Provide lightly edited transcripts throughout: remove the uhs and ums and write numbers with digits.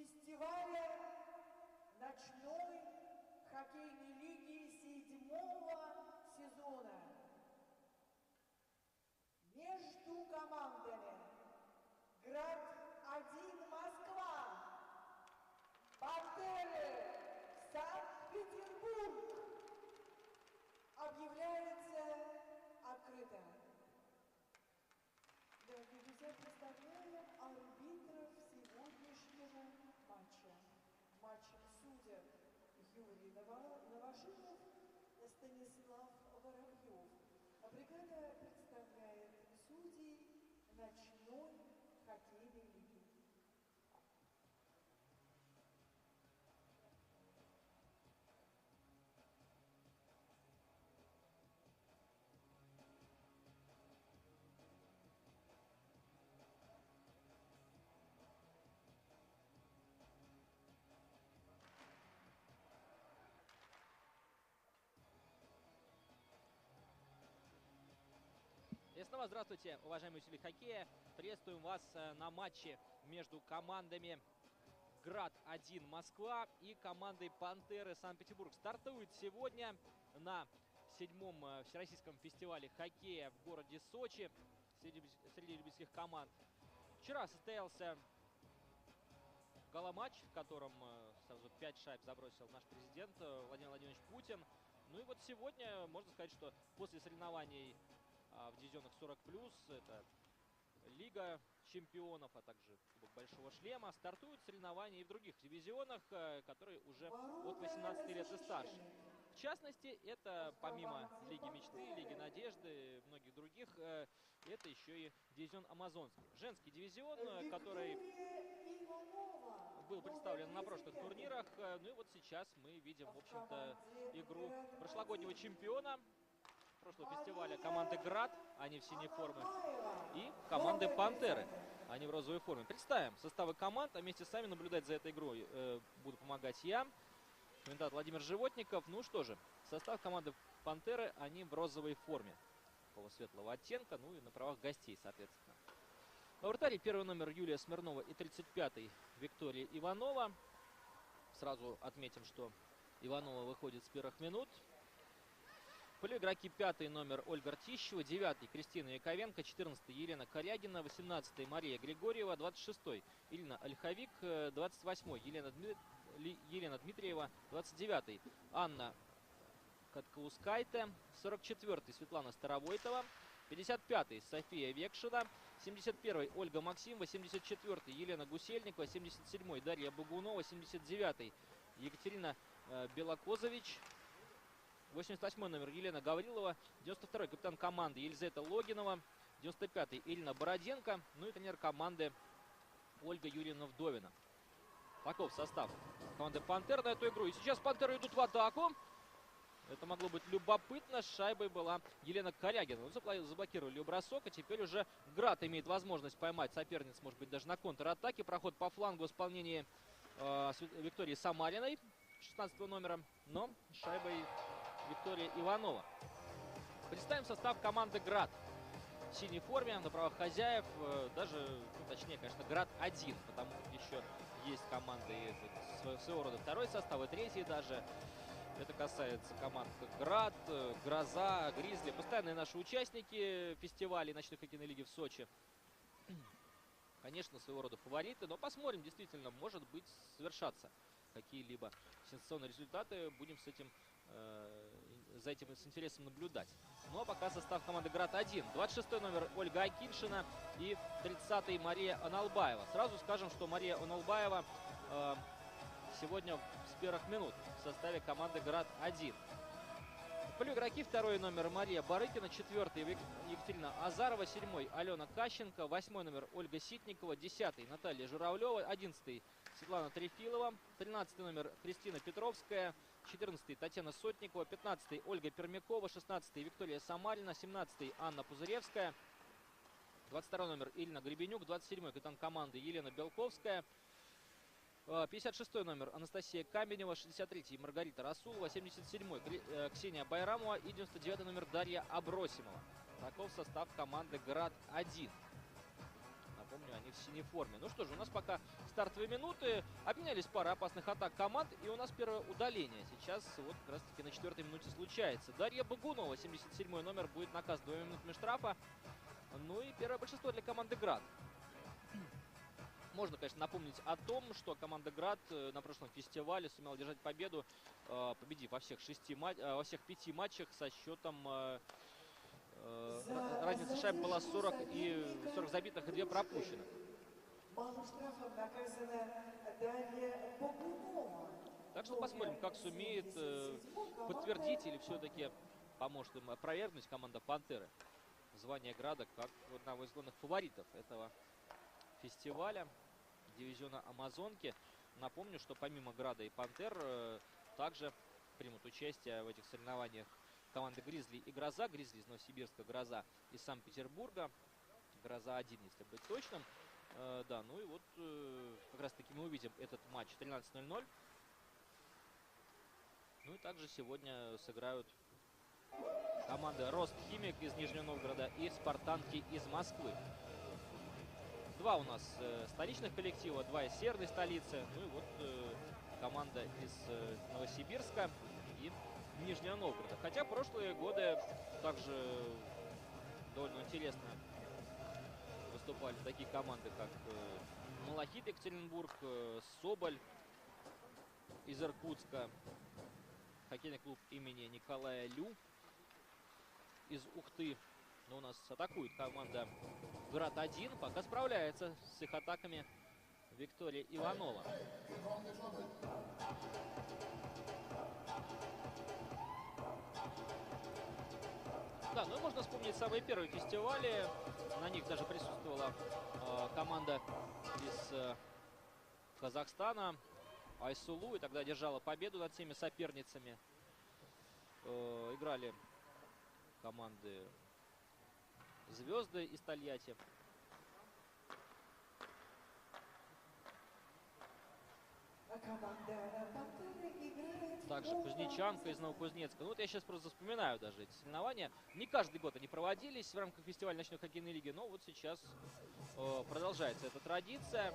фестиваля ночной хоккейной лиги 7-го сезона между командами Град-1 Москва, Пантеры Санкт-Петербург объявляется открыто. Дорогие друзья, представляем арбитров сегодняшнего матча. Матчем судят Юрий Новошилов, Станислав Воробьев. А бригада представляет судей ночной хоккейной лиги. И снова здравствуйте, уважаемые любители хоккея. Приветствуем вас на матче между командами Град-1 Москва и командой Пантеры Санкт-Петербург. Стартует сегодня на 7-м Всероссийском фестивале хоккея в городе Сочи среди любительских команд. Вчера состоялся гала-матч, в котором сразу 5 шайб забросил наш президент Владимир Владимирович Путин. Ну и вот сегодня можно сказать, что после соревнований в дивизионах 40+, это Лига чемпионов, а также Кубок Большого Шлема, стартуют соревнования и в других дивизионах, которые уже от 18 лет и старше. В частности, это помимо Лиги Мечты, Лиги Надежды, многих других, это еще и дивизион Амазонский. Женский дивизион, который был представлен на прошлых турнирах. Ну и вот сейчас мы видим, в общем-то, игру прошлогоднего чемпиона прошлого фестиваля команды Град, они в синей форме, и команды Пантеры, они в розовой форме. Представим составы команд, а вместе с вами наблюдать за этой игрой буду помогать я, комментатор Владимир Животников. Ну что же, состав команды Пантеры, они в розовой форме, такого светлого оттенка, ну и на правах гостей, соответственно. На вратаре первый номер Юлия Смирнова и 35-й Виктория Иванова. Сразу отметим, что Иванова выходит с первых минут. Полиигроки: 5-й номер Ольга Ртищева, 9-й Кристина Яковенко, 14-й Елена Корягина, 18-й Мария Григорьева, 26-й Ирина Ольховик, 28-й Елена Дмитриева, 29-й Анна Каткаускайте, 44-й Светлана Старовойтова, 55-й София Векшина, 71-й Ольга Максимова, 74-й Елена Гусельникова, 77-й Дарья Багунова, 79-й Екатерина Белокозович, 88-й номер Елена Гаврилова, 92-й капитан команды Елизавета Логинова, 95-й Ирина Бороденко, ну и тренер команды Ольга Юрьевна Вдовина. Таков состав команды Пантер на эту игру. И сейчас Пантеры идут в атаку. Это могло быть любопытно. С шайбой была Елена Корягина. Заблокировали бросок, а теперь уже Град имеет возможность поймать соперниц, может быть, даже на контратаке. Проход по флангу в исполнении Виктории Самариной, 16 номера, но шайбой Виктория Иванова. Представим состав команды Град. В синей форме, на правах хозяев, даже, ну, точнее, конечно, Град-1, потому что еще есть команды своего рода второй состав и третий даже. Это касается команд как Град, Гроза, Гризли. Постоянные наши участники фестивалей ночной хоккейной лиги в Сочи. Конечно, своего рода фавориты, но посмотрим, действительно, может быть, совершаться какие-либо сенсационные результаты. Будем за этим с интересом наблюдать. Ну а пока состав команды Град-1. 26-й номер Ольга Акиншина и 30-й Мария Оналбаева. Сразу скажем, что Мария Оналбаева сегодня с первых минут в составе команды Град-1. Полиигроки: 2-й номер Мария Барыкина, 4-й Екатерина Азарова, 7-й Алена Кащенко, 8-й номер Ольга Ситникова, 10-й Наталья Журавлева, 11-й Светлана Трефилова, 13-й номер Кристина Петровская, 14-й Татьяна Сотникова, 15-й Ольга Пермякова, 16-й Виктория Самарина, 17-й Анна Пузыревская, 22-й номер Ирина Гребенюк, 27-й капитан команды Елена Белковская, 56-й номер Анастасия Каменева, 63-й Маргарита Расулова, 77-й Ксения Байрамова и 99-й номер Дарья Абросимова. Таков состав команды Град-1. Напомню, они в синей форме. Ну что же, у нас пока стартовые минуты. Обменялись пара опасных атак команд. И у нас первое удаление. Сейчас вот как раз таки на 4-й минуте случается. Дарья Багунова, 77-й номер, будет наказан 2 минутами штрафа. Ну и первое большинство для команды «Град». Можно, конечно, напомнить о том, что команда «Град» на прошлом фестивале сумела держать победу, победив во всех 5 матчах со счетом... разница шайб была 40 забитых и 2 пропущенных. Малым штрафом наказана Дарья Богунова. Так что посмотрим, как сумеет подтвердить или все-таки поможет им опровергнуть команда «Пантеры» звание «Града» как одного из главных фаворитов этого фестиваля дивизиона Амазонки. Напомню, что помимо «Града» и «Пантер» также примут участие в этих соревнованиях команды «Гризли» и «Гроза». «Гризли» из Новосибирска, «Гроза» из Санкт-Петербурга. «Гроза-1», если быть точным. Да, ну и вот как раз таки мы увидим этот матч в 13:00. Ну и также сегодня сыграют команды «Ростхимик» из Нижнего Новгорода и «Спартанки» из Москвы. Два у нас столичных коллектива, два из северной столицы. Ну и вот команда из Новосибирска и Нижнего Новгорода. Хотя прошлые годы также довольно интересно выступали такие команды, как Малахит Екатеринбург, Соболь из Иркутска, хоккейный клуб имени Николая Лю из Ухты. Но у нас атакует команда «Град-1». Пока справляется с их атаками Виктория Иванова. Да, ну и можно вспомнить самые первые фестивали. На них даже присутствовала команда из Казахстана, Айсулу, и тогда держала победу над всеми соперницами. Играли команды «Звезды» из Тольятти. Также Кузнечанка из Новокузнецка. Ну вот я сейчас просто вспоминаю даже эти соревнования. Не каждый год они проводились в рамках фестиваля ночной хоккейной лиги, но вот сейчас продолжается эта традиция.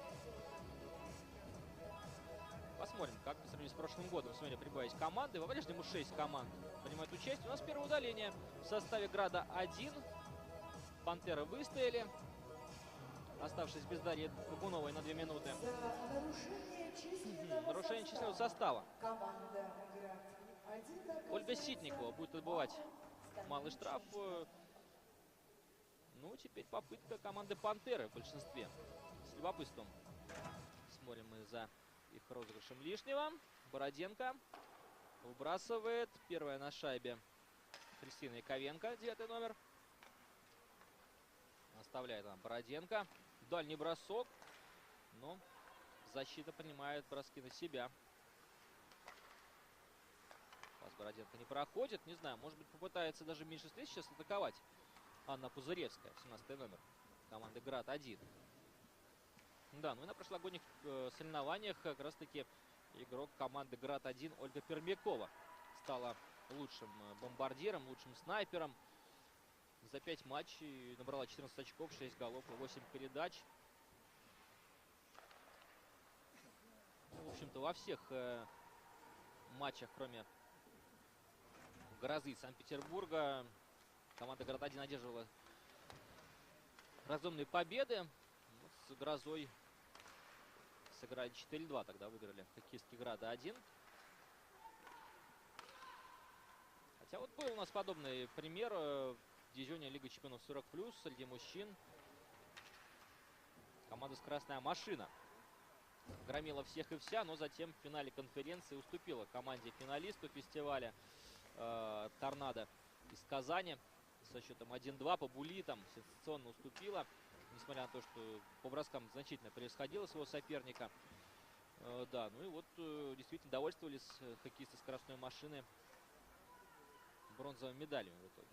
Посмотрим, как по сравнению с прошлым годом сумели прибавить команды. По-прежнему 6 команд принимают участие. У нас первое удаление в составе «Града-1». «Пантеры» выстояли, оставшись без Дарьи Багуновой на 2 минуты. Нарушение численного состава. Ольга Ситникова будет отбывать малый штраф. Ну, теперь попытка команды «Пантеры» в большинстве. С любопытством смотрим мы за их розыгрышем лишнего. Бороденко выбрасывает. Первая на шайбе Кристина Яковенко, 9-й номер. Оставляет она Бороденко. Дальний бросок. Но защита принимает броски на себя. Пас Бороденко не проходит. Не знаю, может быть, попытается даже в меньшинстве сейчас атаковать Анна Пузыревская, 17-й номер команды «Град-1». Да, ну и на прошлогодних соревнованиях как раз-таки игрок команды «Град-1» Ольга Пермякова стала лучшим бомбардиром, лучшим снайпером. За 5 матчей набрала 14 очков, 6 голов и 8 передач. Ну, в общем-то, во всех матчах, кроме «Грозы» Санкт-Петербурга, команда «Град-1» одерживала разумные победы. Вот с «Грозой» сыграли 4-2, тогда выиграли хоккеистки «Града-1». Хотя вот был у нас подобный пример в дивизионе Лига чемпионов 40+, среди мужчин. Команда «Скоростная машина» громила всех и вся, но затем в финале конференции уступила команде финалисту фестиваля «Торнадо» из Казани со счетом 1-2. По буллитам сенсационно уступила, несмотря на то, что по броскам значительно превосходила своего соперника. Да, ну и вот действительно довольствовались хоккеисты «Скоростной машины» бронзовыми медалями в итоге.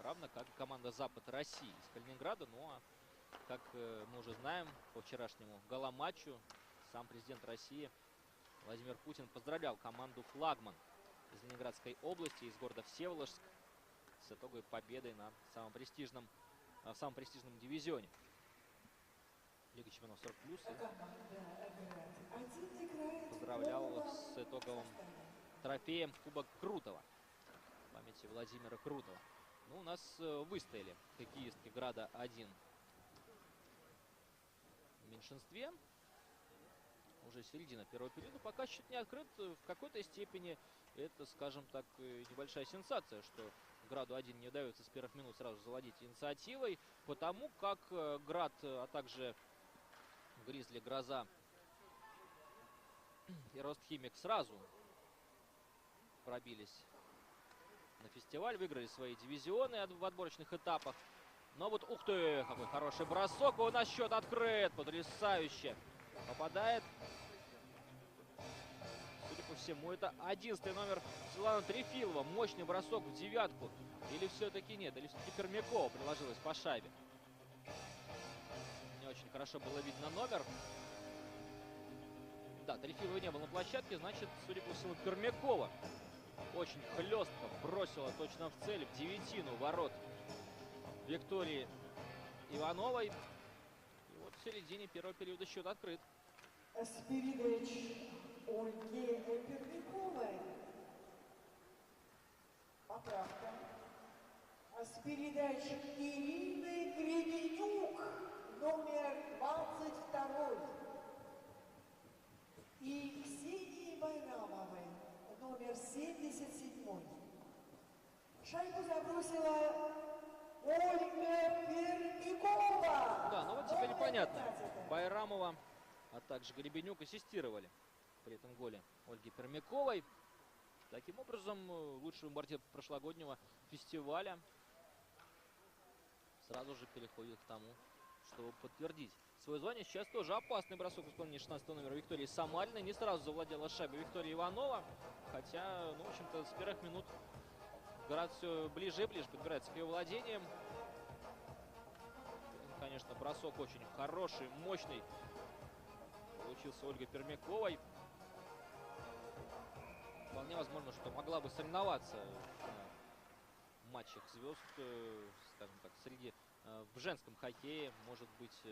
Равно как команда «Запад России» из Калининграда. Ну а как мы уже знаем, по вчерашнему гала-матчу сам президент России Владимир Путин поздравлял команду «Флагман» из Ленинградской области, из города Всеволожск, с итоговой победой на самом престижном в самом престижном дивизионе. Лига чемпионов 40+. Поздравлял с итоговым трофеем Кубок Крутого. В памяти Владимира Крутого. Ну, у нас выстояли хоккеистки Града-1 в меньшинстве. Уже середина первого периода. Пока счет не открыт. В какой-то степени это, скажем так, небольшая сенсация, что Граду-1 не удается с первых минут сразу завладеть инициативой. Потому как Град, а также Гризли, Гроза и Ростхимик сразу пробились на фестиваль, выиграли свои дивизионы в отборочных этапах. Но вот, ух ты, какой хороший бросок. У нас счет открыт. Потрясающе. Попадает. Судя по всему, это 11-й номер Светлана Трефилова. Мощный бросок в девятку. Или все-таки нет? Или все-таки Пермякова приложилась по шайбе? Не очень хорошо было видно номер. Да, Трефилова не было на площадке. Значит, судя по всему, Пермякова очень хлестко бросила точно в цель, в девятину ворот Виктории Ивановой. И вот в середине первого периода счет открыт. С передач Ольги Пермяковой. Поправка. С передач Ирины Гребенюк, номер 22. И Ксении Байрамовой, номер 77. Шайбу забросила Ольга Пермякова. Да, ну вот теперь непонятно. Байрамова, а также Гребенюк ассистировали при этом голе Ольги Пермяковой. Таким образом, лучший бомбардир прошлогоднего фестиваля сразу же переходит к тому, чтобы подтвердить свое звание. Сейчас тоже опасный бросок в исполнении 16 номера Виктории Самариной. Не сразу завладела шайбой Виктория Иванова. Хотя, ну, в общем-то, с первых минут Град все ближе и ближе подбирается к ее владениям. Конечно, бросок очень хороший, мощный. Получился Ольга Пермяковой. Вполне возможно, что могла бы соревноваться в матчах звезд, скажем так, среди в женском хоккее, может быть,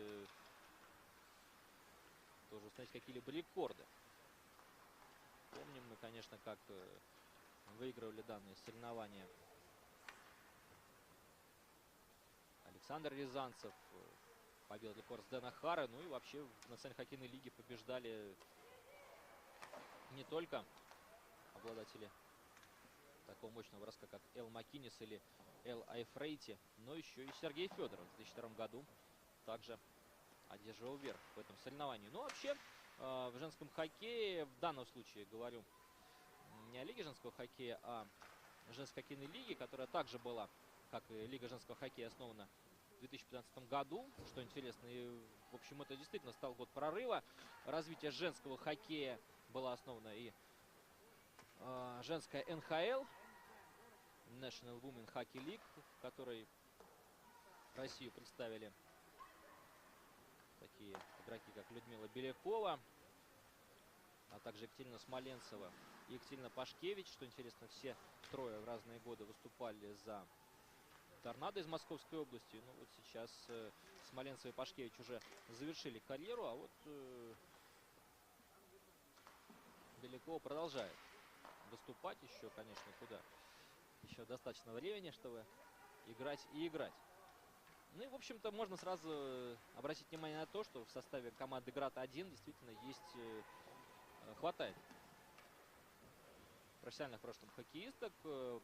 тоже установить какие-либо рекорды. Помним мы, конечно, как выигрывали данные соревнования Александр Рязанцев, побил рекорд Дэна Хара. Ну и вообще в Национальной хоккейной лиге побеждали не только обладатели такого мощного броска, как Эл Макинис или Эл Айфрейти, но еще и Сергей Федоров в 2002 году также одерживал верх в этом соревновании. Ну, вообще, в женском хоккее, в данном случае говорю не о лиге женского хоккея, а женской хоккейной лиге, которая также была, как и лига женского хоккея, основана в 2015 году. Что интересно, и, в общем, это действительно стал год прорыва. Развитие женского хоккея было основано и женская НХЛ, National Women Hockey League, в которой Россию представили такие игроки, как Людмила Белякова, а также Екатерина Смоленцева и Екатерина Пашкевич. Что интересно, все трое в разные годы выступали за Торнадо из Московской области. Ну вот сейчас Смоленцева и Пашкевич уже завершили карьеру, а вот Белякова продолжает выступать еще, конечно, куда. Еще достаточно времени, чтобы играть и играть. Ну и, в общем-то, можно сразу обратить внимание на то, что в составе команды Град-1 действительно есть, хватает профессиональных в прошлом хоккеисток,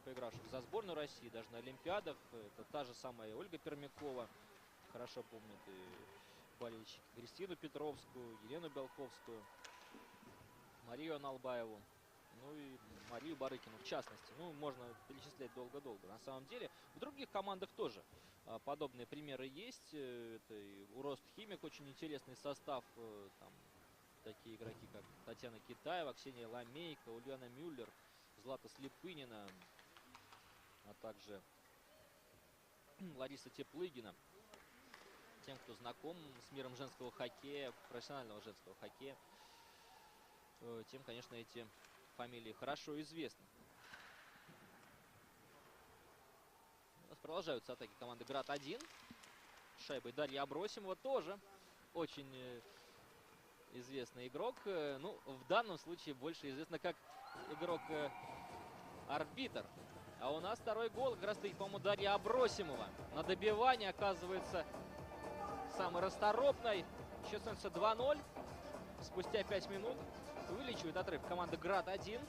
поигравших за сборную России, даже на Олимпиадах. Это та же самая Ольга Пермякова, хорошо помнит и болельщики Кристину Петровскую, Елену Белковскую, Марию Аналбаеву, ну и Марию Барыкину в частности. Ну, можно перечислять долго-долго. На самом деле, в других командах тоже подобные примеры есть. Это и у Ростхимик очень интересный состав. Там такие игроки, как Татьяна Китаева, Ксения Ламейко, Ульяна Мюллер, Злата Слепынина, а также Лариса Теплыгина. Тем, кто знаком с миром женского хоккея, профессионального женского хоккея, тем, конечно, эти фамилии хорошо известны. У нас продолжаются атаки команды Град-1. шайбой Дарья Абросимова, тоже очень известный игрок. Ну, в данном случае больше известно как игрок-арбитр. А у нас второй гол как раз таки, по-моему, Дарья Абросимова. На добивании оказывается самой расторопной. Счет становится 2-0. Спустя 5 минут увеличивает отрыв команда «Град-1».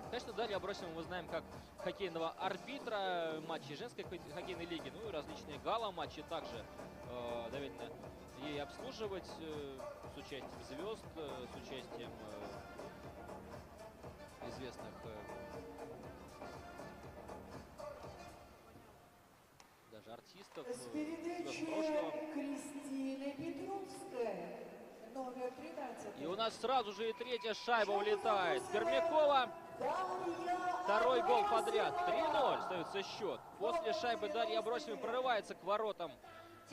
Конечно, Дарью Абросимову мы знаем как хоккейного арбитра матчей женской хоккейной лиги. Ну и различные гала-матчи также довольно ей обслуживать с участием звезд, с участием известных даже артистов С звезд прошлого. Кристины Петровской, номер 13. И у нас сразу же и третья шайба улетает. Пермякова. Второй гол подряд. 3-0 остается счет. После шайбы Дарьи Абросимовой прорывается к воротам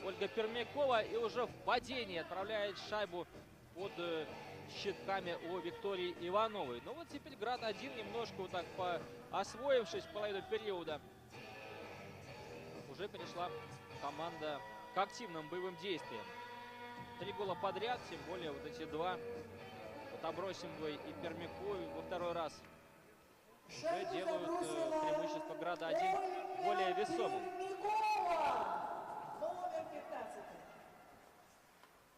Ольга Пермякова и уже в падении отправляет шайбу под щитками у Виктории Ивановой. Ну вот теперь Град-1 немножко вот так освоившись в половину периода, уже перешла команда к активным боевым действиям. 3 гола подряд, тем более вот эти два от Абросимовой и Пермяковой во второй раз уже делают преимущество Града-1 более весомым.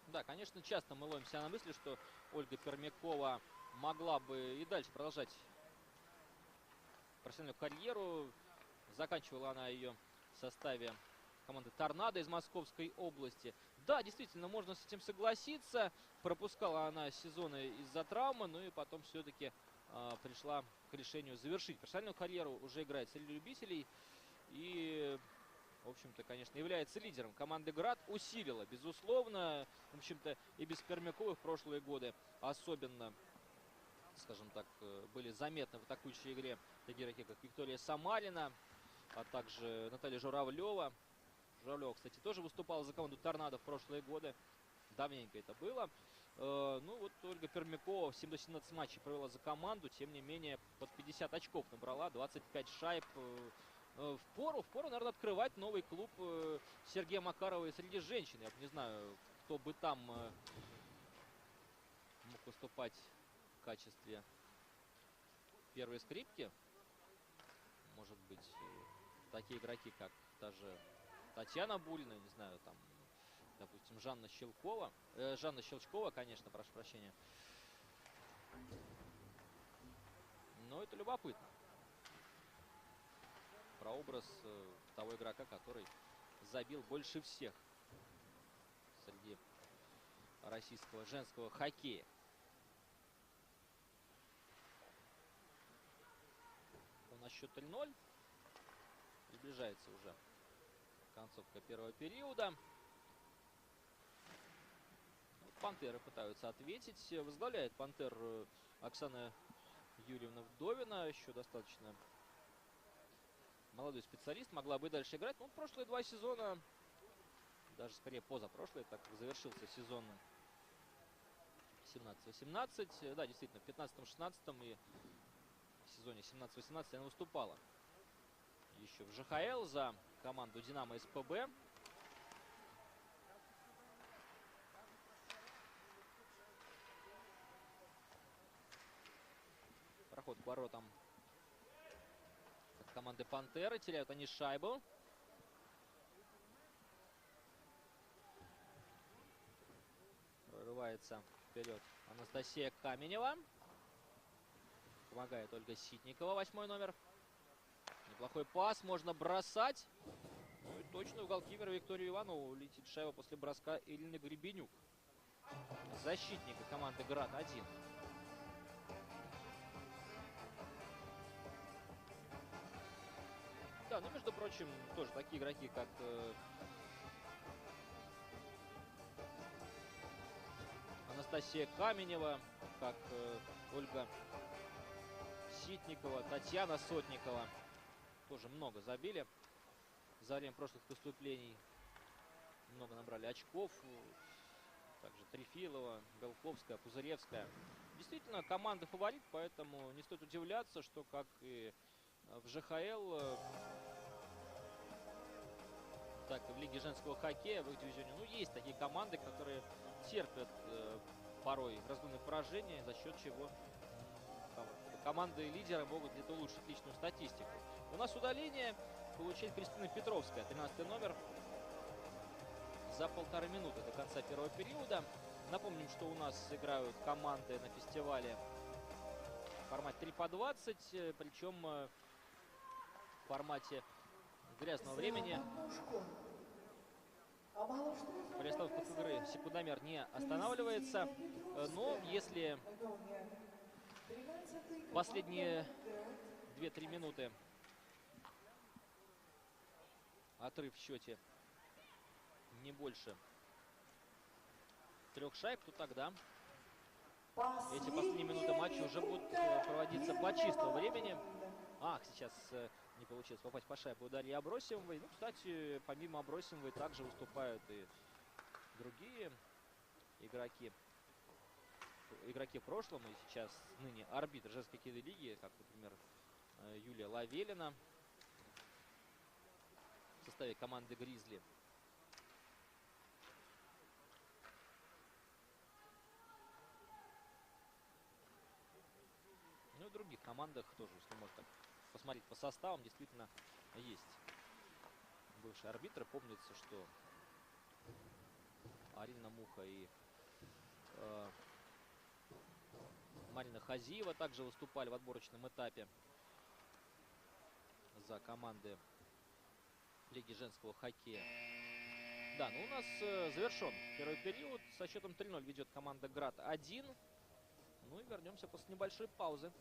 Да, конечно, часто мы ловим себя на мысли, что Ольга Пермякова могла бы и дальше продолжать профессиональную карьеру. Заканчивала она ее в составе команды «Торнадо» из Московской области. Да, действительно, можно с этим согласиться. Пропускала она сезоны из-за травмы, ну и потом все-таки пришла к решению завершить профессиональную карьеру. Уже играет среди любителей и, в общем-то, конечно, является лидером команды «Град». Усилила, безусловно. В общем-то, и без Пермяковой в прошлые годы особенно, скажем так, были заметны в атакующей игре такие игроки, как Виктория Самарина, а также Наталья Журавлева. Журавлева, кстати, тоже выступала за команду «Торнадо» в прошлые годы. Давненько это было. Ну вот Ольга Пермякова 7-17 матчей провела за команду. Тем не менее, под 50 очков набрала, 25 шайб. Впору, наверное, открывать новый клуб Сергея Макарова среди женщин. Я не знаю, кто бы там мог выступать в качестве первой скрипки. Может быть, такие игроки, как та же Татьяна Булина, не знаю, там, допустим, Жанна Щелчкова, конечно, прошу прощения. Но это любопытно. Прообраз того игрока, который забил больше всех среди российского женского хоккея. У нас счет 3-0. Приближается уже концовка первого периода. Пантеры пытаются ответить. Возглавляет Пантер Оксана Юрьевна Вдовина. Еще достаточно молодой специалист. Могла бы дальше играть. Но прошлые 2 сезона, даже скорее позапрошлые, так как завершился сезон 17-18. Да, действительно, в 15-16 и в сезоне 17-18 она выступала еще в ЖХЛ за команду «Динамо СПБ». Проход к воротам от команды «Пантеры». Теряют они шайбу. Прорывается вперед Анастасия Каменева. Помогает Ольга Ситникова, 8-й номер. Неплохой пас, можно бросать. Ну и точно у голкипера Викторию Иванову летит шайба после броска Ирины Гребенюк. Защитника команды «Град-1». Да, ну, между прочим, тоже такие игроки, как Анастасия Каменева, как Ольга Ситникова, Татьяна Сотникова. Тоже много забили за время прошлых выступлений. Много набрали очков. Также Трефилова, Белковская, Пузыревская. Действительно, команда фаворит, поэтому не стоит удивляться, что, как и в ЖХЛ, так так в Лиге женского хоккея в их дивизионе. Ну, есть такие команды, которые терпят порой разгромные поражения, за счет чего команды-лидеры могут где-то улучшить личную статистику. У нас удаление получает Кристина Петровская, 13 номер, за 1,5 минуты до конца первого периода. Напомним, что у нас играют команды на фестивале в формате 3 по 20, причем в формате грязного времени. При остановке игры секундомер не останавливается, но если последние 2-3 минуты отрыв в счете не больше 3 шайб, то тогда эти последние минуты матча уже будут проводиться по чистому времени. Ах, сейчас не получилось попасть по шайбу у Дарьи Абросимовой. Ну, кстати, помимо Абросимовой также выступают и другие игроки. Игроки в прошлом и сейчас ныне арбитр женской хоккейной лиги, как, например, Юлия Лавелина в составе команды «Гризли». Ну и в других командах тоже, если можно так посмотреть по составам, действительно есть бывшие арбитры. Помнится, что Арина Муха и Марина Хазиева также выступали в отборочном этапе за команды Лиги женского хоккея. Да, ну у нас завершен первый период. Со счетом 3-0 ведет команда «Град-1». Ну и вернемся после небольшой паузы.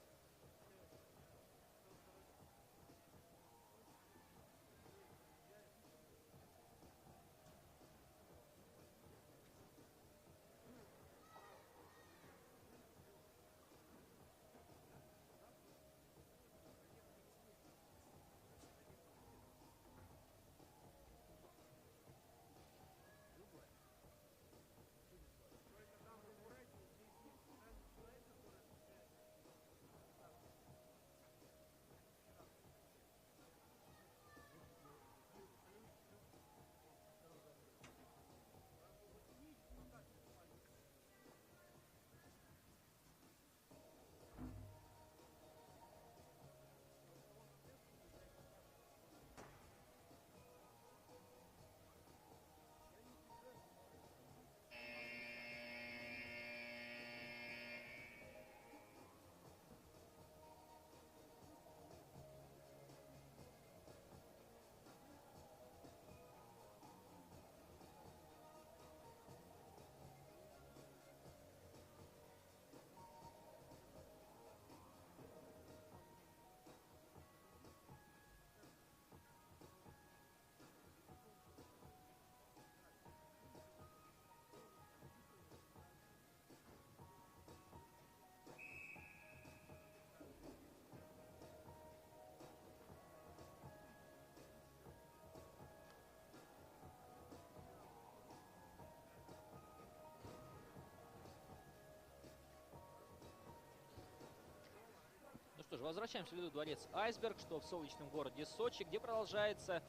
Что ж, возвращаемся в Ледовый дворец «Айсберг», что в солнечном городе Сочи, где продолжается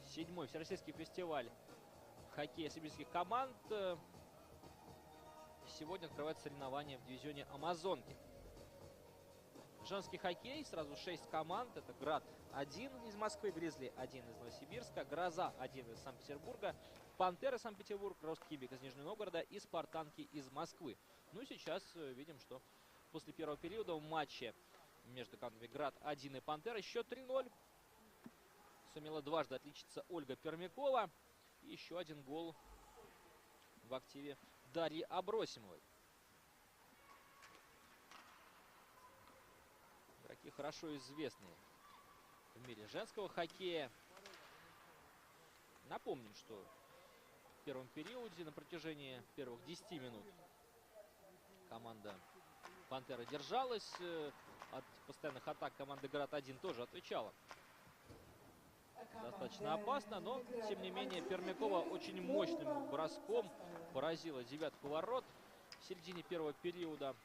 7-й всероссийский фестиваль хоккея сибирских команд. Сегодня открывается соревнование в дивизионе «Амазонки». Женский хоккей, сразу 6 команд. Это «Град-1» из Москвы, «Гризли-1» из Новосибирска, «Гроза-1» из Санкт-Петербурга, «Пантеры» Санкт-Петербург, «Росткибик» из Нижнего Новгорода и «Спартанки» из Москвы. Ну и сейчас видим, что после первого периода в матче между командами «Град-1» и «Пантера» счет 3-0. Сумела дважды отличиться Ольга Пермякова. И еще один гол в активе Дарьи Абросимовой. Игроки хорошо известные в мире женского хоккея. Напомним, что в первом периоде на протяжении первых 10 минут команда «Пантера» держалась. От постоянных атак команды «Град-1» тоже отвечала достаточно опасно, но, тем не менее, Пермякова очень мощным броском поразила девятку ворот в середине первого периода,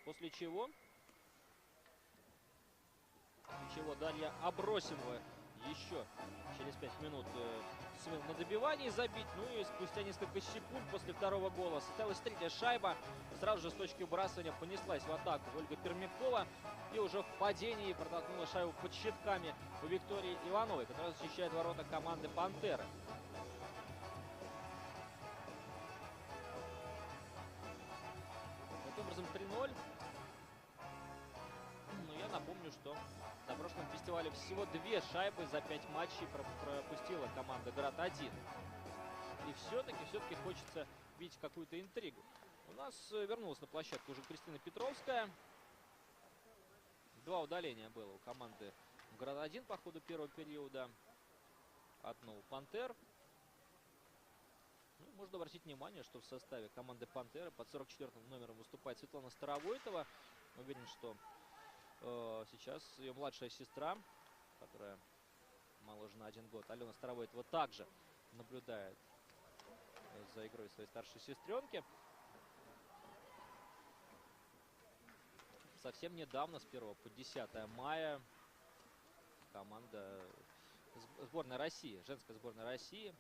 после чего Дарья Абросимова еще через 5 минут сумел на добивании забить. Ну и спустя несколько секунд после второго гола состоялась третья шайба. Сразу же с точки выбрасывания понеслась в атаку Ольга Пермякова. И уже в падении протолкнула шайбу под щитками у Виктории Ивановой, которая защищает ворота команды «Пантеры». Таким образом 3-0. Но я напомню, что на прошлом фестивале всего 2 шайбы за 5 матчей пропустила команда «Град-1». И все-таки хочется видеть какую-то интригу. У нас вернулась на площадку уже Кристина Петровская. 2 удаления было у команды «Град-1» по ходу первого периода. Одно у «Пантер». Ну, можно обратить внимание, что в составе команды «Пантеры» под 44-м номером выступает Светлана Старовойтова. Уверен, что сейчас ее младшая сестра, которая моложе на 1 год, Алена Старовойтова, также наблюдает за игрой своей старшей сестренки. Совсем недавно, с 1 по 10 мая, команда сборной России, женская сборная России,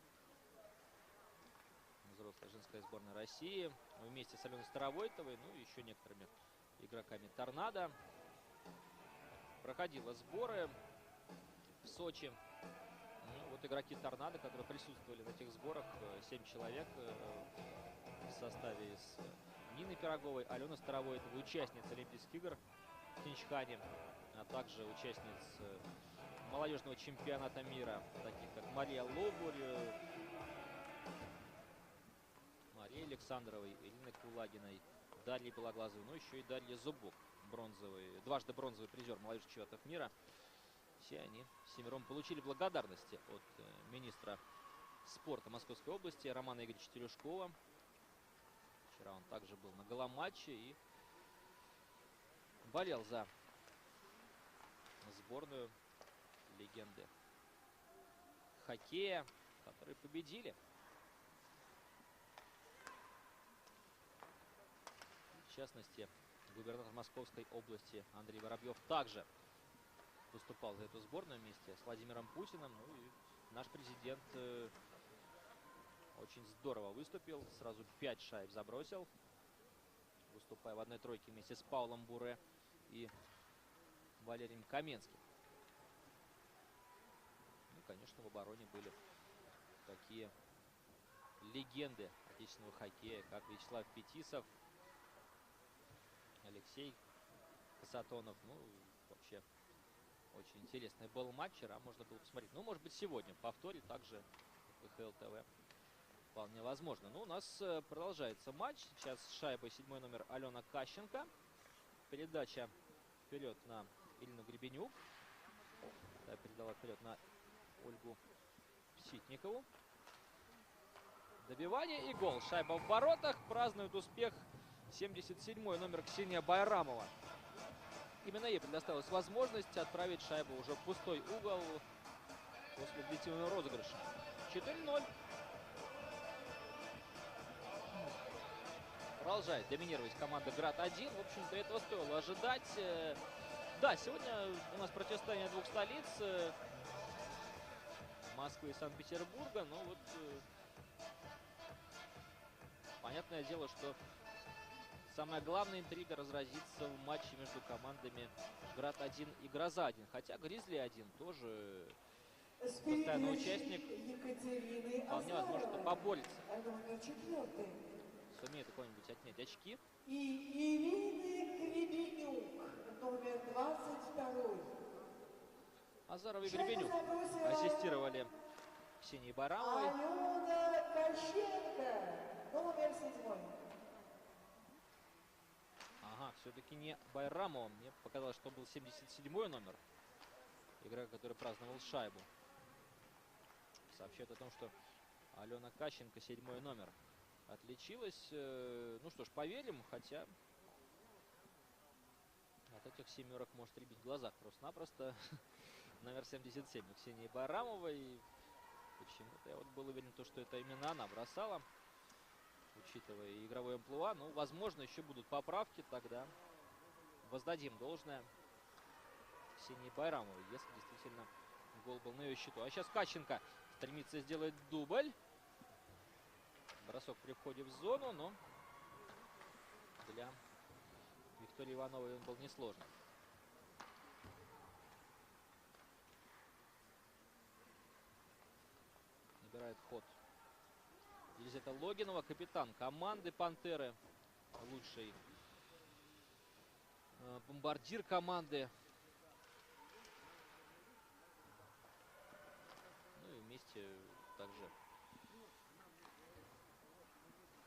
взрослая женская сборная России, вместе с Аленой Старовойтовой, ну и еще некоторыми игроками «Торнадо», проходила сборы в Сочи. Ну, вот игроки «Торнадо», которые присутствовали на этих сборах, 7 человек в составе из Нины Пироговой, Алены Старовойтовой, участниц Олимпийских игр в Пхенчхане, а также участниц молодежного чемпионата мира, таких как Мария Лобурь, Мария Александровой, Ирина Кулагиной, Дарья Белоглазовой, ну еще и Дарья Зубок, дважды бронзовый призер молодежных чемпионатов мира. Все они, 7 получили благодарности от министра спорта Московской области Романа Игоревича Терешкова. Вчера он также был на голоматче и болел за сборную легенды хоккея, которые победили. В частности, губернатор Московской области Андрей Воробьев также выступал за эту сборную вместе с Владимиром Путиным. Ну и наш президент очень здорово выступил. Сразу 5 шайб забросил, выступая в 1 тройке вместе с Паулом Буре и Валерием Каменским. Ну, конечно, в обороне были такие легенды отечественного хоккея, как Вячеслав Фетисов, Алексей Касатонов. Ну, вообще, очень интересный был матч. Вчера можно было посмотреть. Ну, может быть, сегодня в повторе также КХЛ ТВ. Вполне возможно. Ну, у нас продолжается матч. Сейчас шайба 7 номер Алена Кащенко. Передача вперед на Ирину Гребенюк. Передала вперед на Ольгу Ситникову. Добивание и гол. Шайба в воротах. Празднует успех 77-й номер Ксения Байрамова. Именно ей предоставилась возможность отправить шайбу уже в пустой угол после длительного розыгрыша. 4-0. Продолжает доминировать команда «Град-1». В общем-то, этого стоило ожидать. Да, сегодня у нас противостояние 2 столиц. Москвы и Санкт-Петербурга. Но вот понятное дело, что самая главная интрига разразится в матче между командами «Град-1» и «Гроза-1». Хотя «Гризли-1» тоже постоянный участник. Вполне возможно, что поборется. Сумеет у кого-нибудь отнять очки. И Ирины Гребенюк, номер 22. Азаров и Гребенюк ассистировали Ксении Байрамовой. Алена Кащенко, номер 7. Ага, все-таки не Байрамова. Мне показалось, что был 77-й номер. Игрок, который праздновал шайбу. Сообщает о том, что Алена Кащенко, 7-й номер, отличилась. Ну что ж, поверим, хотя от этих семерок может рябить в глазах просто-напросто. Номер 77 у Ксении Байрамовой. Почему-то я вот был уверен, что это именно она бросала, учитывая игровое амплуа. Ну, возможно, еще будут поправки, тогда воздадим должное Ксении Байрамовой, если действительно гол был на ее счету. А сейчас Кащенко стремится сделать дубль. Бросок при входе в зону, но для Виктории Ивановой он был несложным. Набирает ход Елизавета Логинова, капитан команды «Пантеры». Лучший бомбардир команды. Ну и вместе также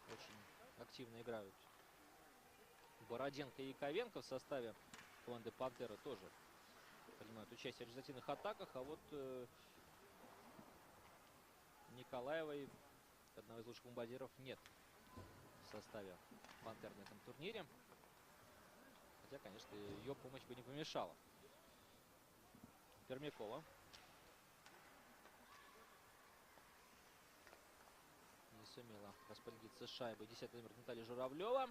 очень активно играют Бороденко и Яковенко в составе команды «Пантеры». Тоже принимают участие в результативных атаках. А вот Николаевой, одного из лучших бомбардиров, нет в составе «Пантер» на этом турнире. Хотя, конечно, ее помощь бы не помешала. Пермякова. Не сумела распорядиться шайбой 10-й номер Наталья Журавлева.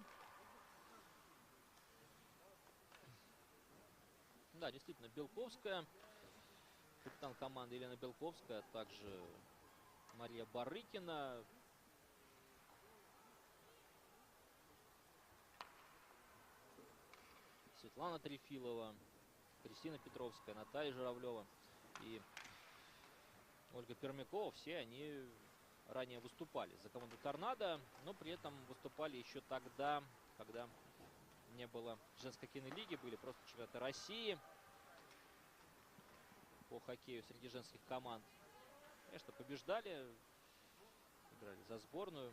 Да, действительно, Белковская. Капитан команды Елена Белковская, а также Мария Барыкина. Светлана Трефилова, Кристина Петровская, Наталья Журавлева и Ольга Пермякова. Все они ранее выступали за команду «Торнадо», но при этом выступали еще тогда, когда не было женской хоккейной лиги, были просто чемпионаты России по хоккею среди женских команд. Конечно, побеждали, играли за сборную.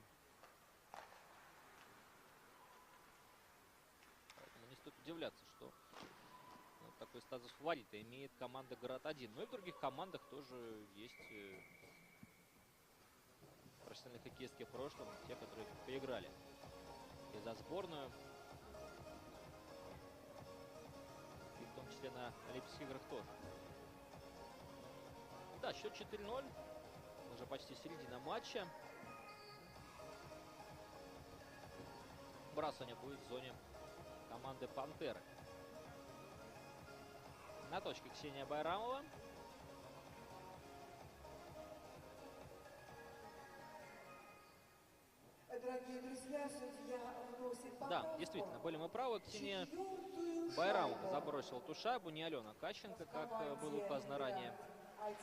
Поэтому не стоит удивляться, что вот такой статус фаворита имеет команда «Град-1». Но и в других командах тоже есть профессиональные хоккеистки в прошлом, те, которые поиграли и за сборную, и в том числе на Олимпийских играх тоже. Да, счет 4-0. Уже почти середина матча. Бросание будет в зоне команды «Пантеры». На точке Ксения Байрамова. Дорогие друзья, судья вносит Да, поправку. действительно, были мы правы. Ксения Четвертую Байрамова шайбу забросила ту шайбу, не Алена Кащенко, как было указано ранее.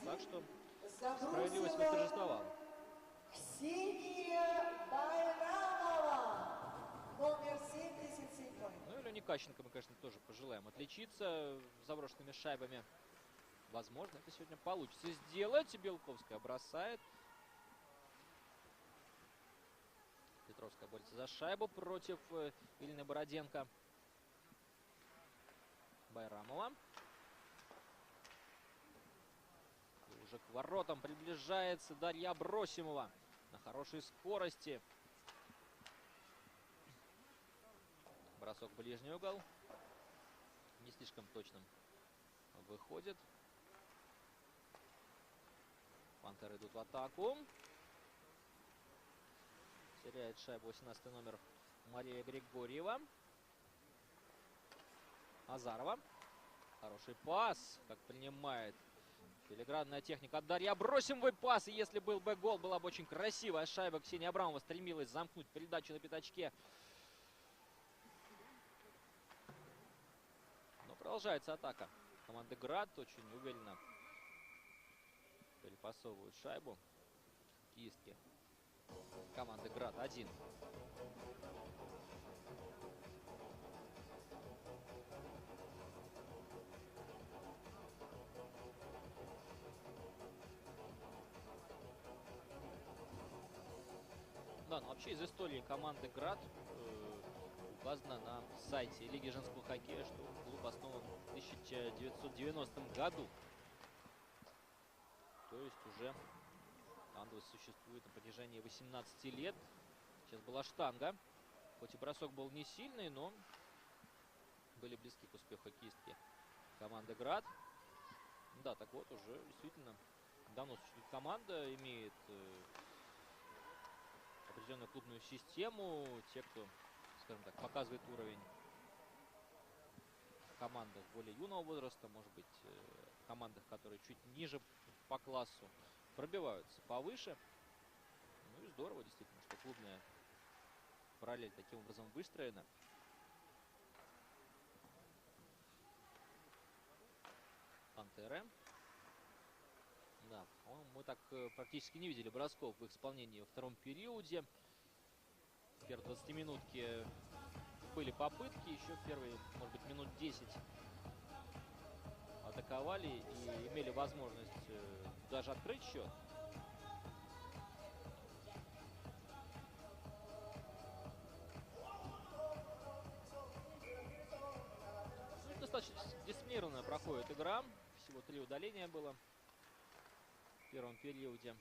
Так что справедливость забросила восторжествовала. Ксения Байрамова, номер 77. Ну и Лене Кащенко мы, конечно, тоже пожелаем отличиться заброшенными шайбами. Возможно, это сегодня получится сделать. Белковская бросает. Петровская борется за шайбу против Ильины Бороденко. Байрамова. И уже к воротам приближается Дарья Абросимова на хорошей скорости. Бросок в ближний угол. Не слишком точным выходит. Пантеры идут в атаку. Теряет шайбу 18 номер Мария Григорьева. Азарова. Хороший пас. Как принимает филигранная техника от Дарьи Абросимовой. Пас. И если был бы гол, была бы очень красивая шайба. Ксения Абрамова стремилась замкнуть передачу на пятачке. Но продолжается атака команды «Град». Очень уверенно перепасовывают шайбу кистки команды «Град-1». Да, но вообще из истории команды «Град» указано на сайте Лиги женского хоккея, что клуб основан в 1990 году. То есть уже команда существует на протяжении 18 лет. Сейчас была штанга. Хоть и бросок был не сильный, но были близки к успеху хоккеистки команды «Град». Да, так вот, уже действительно давно существует команда, имеет определенную клубную систему. Те, кто, скажем так, показывает уровень в командах более юного возраста, может быть, в командах, которые чуть ниже по классу, пробиваются повыше. Ну и здорово, действительно, что клубная параллель таким образом выстроена. Пантеры. Да, мы так практически не видели бросков в их исполнении во втором периоде. В первой 20-минутке были попытки, еще первые, может быть, минут 10 атаковали и имели возможность даже открыть счет. Ну, достаточно дисциплинированно проходит игра. Всего 3 удаления было в первом периоде.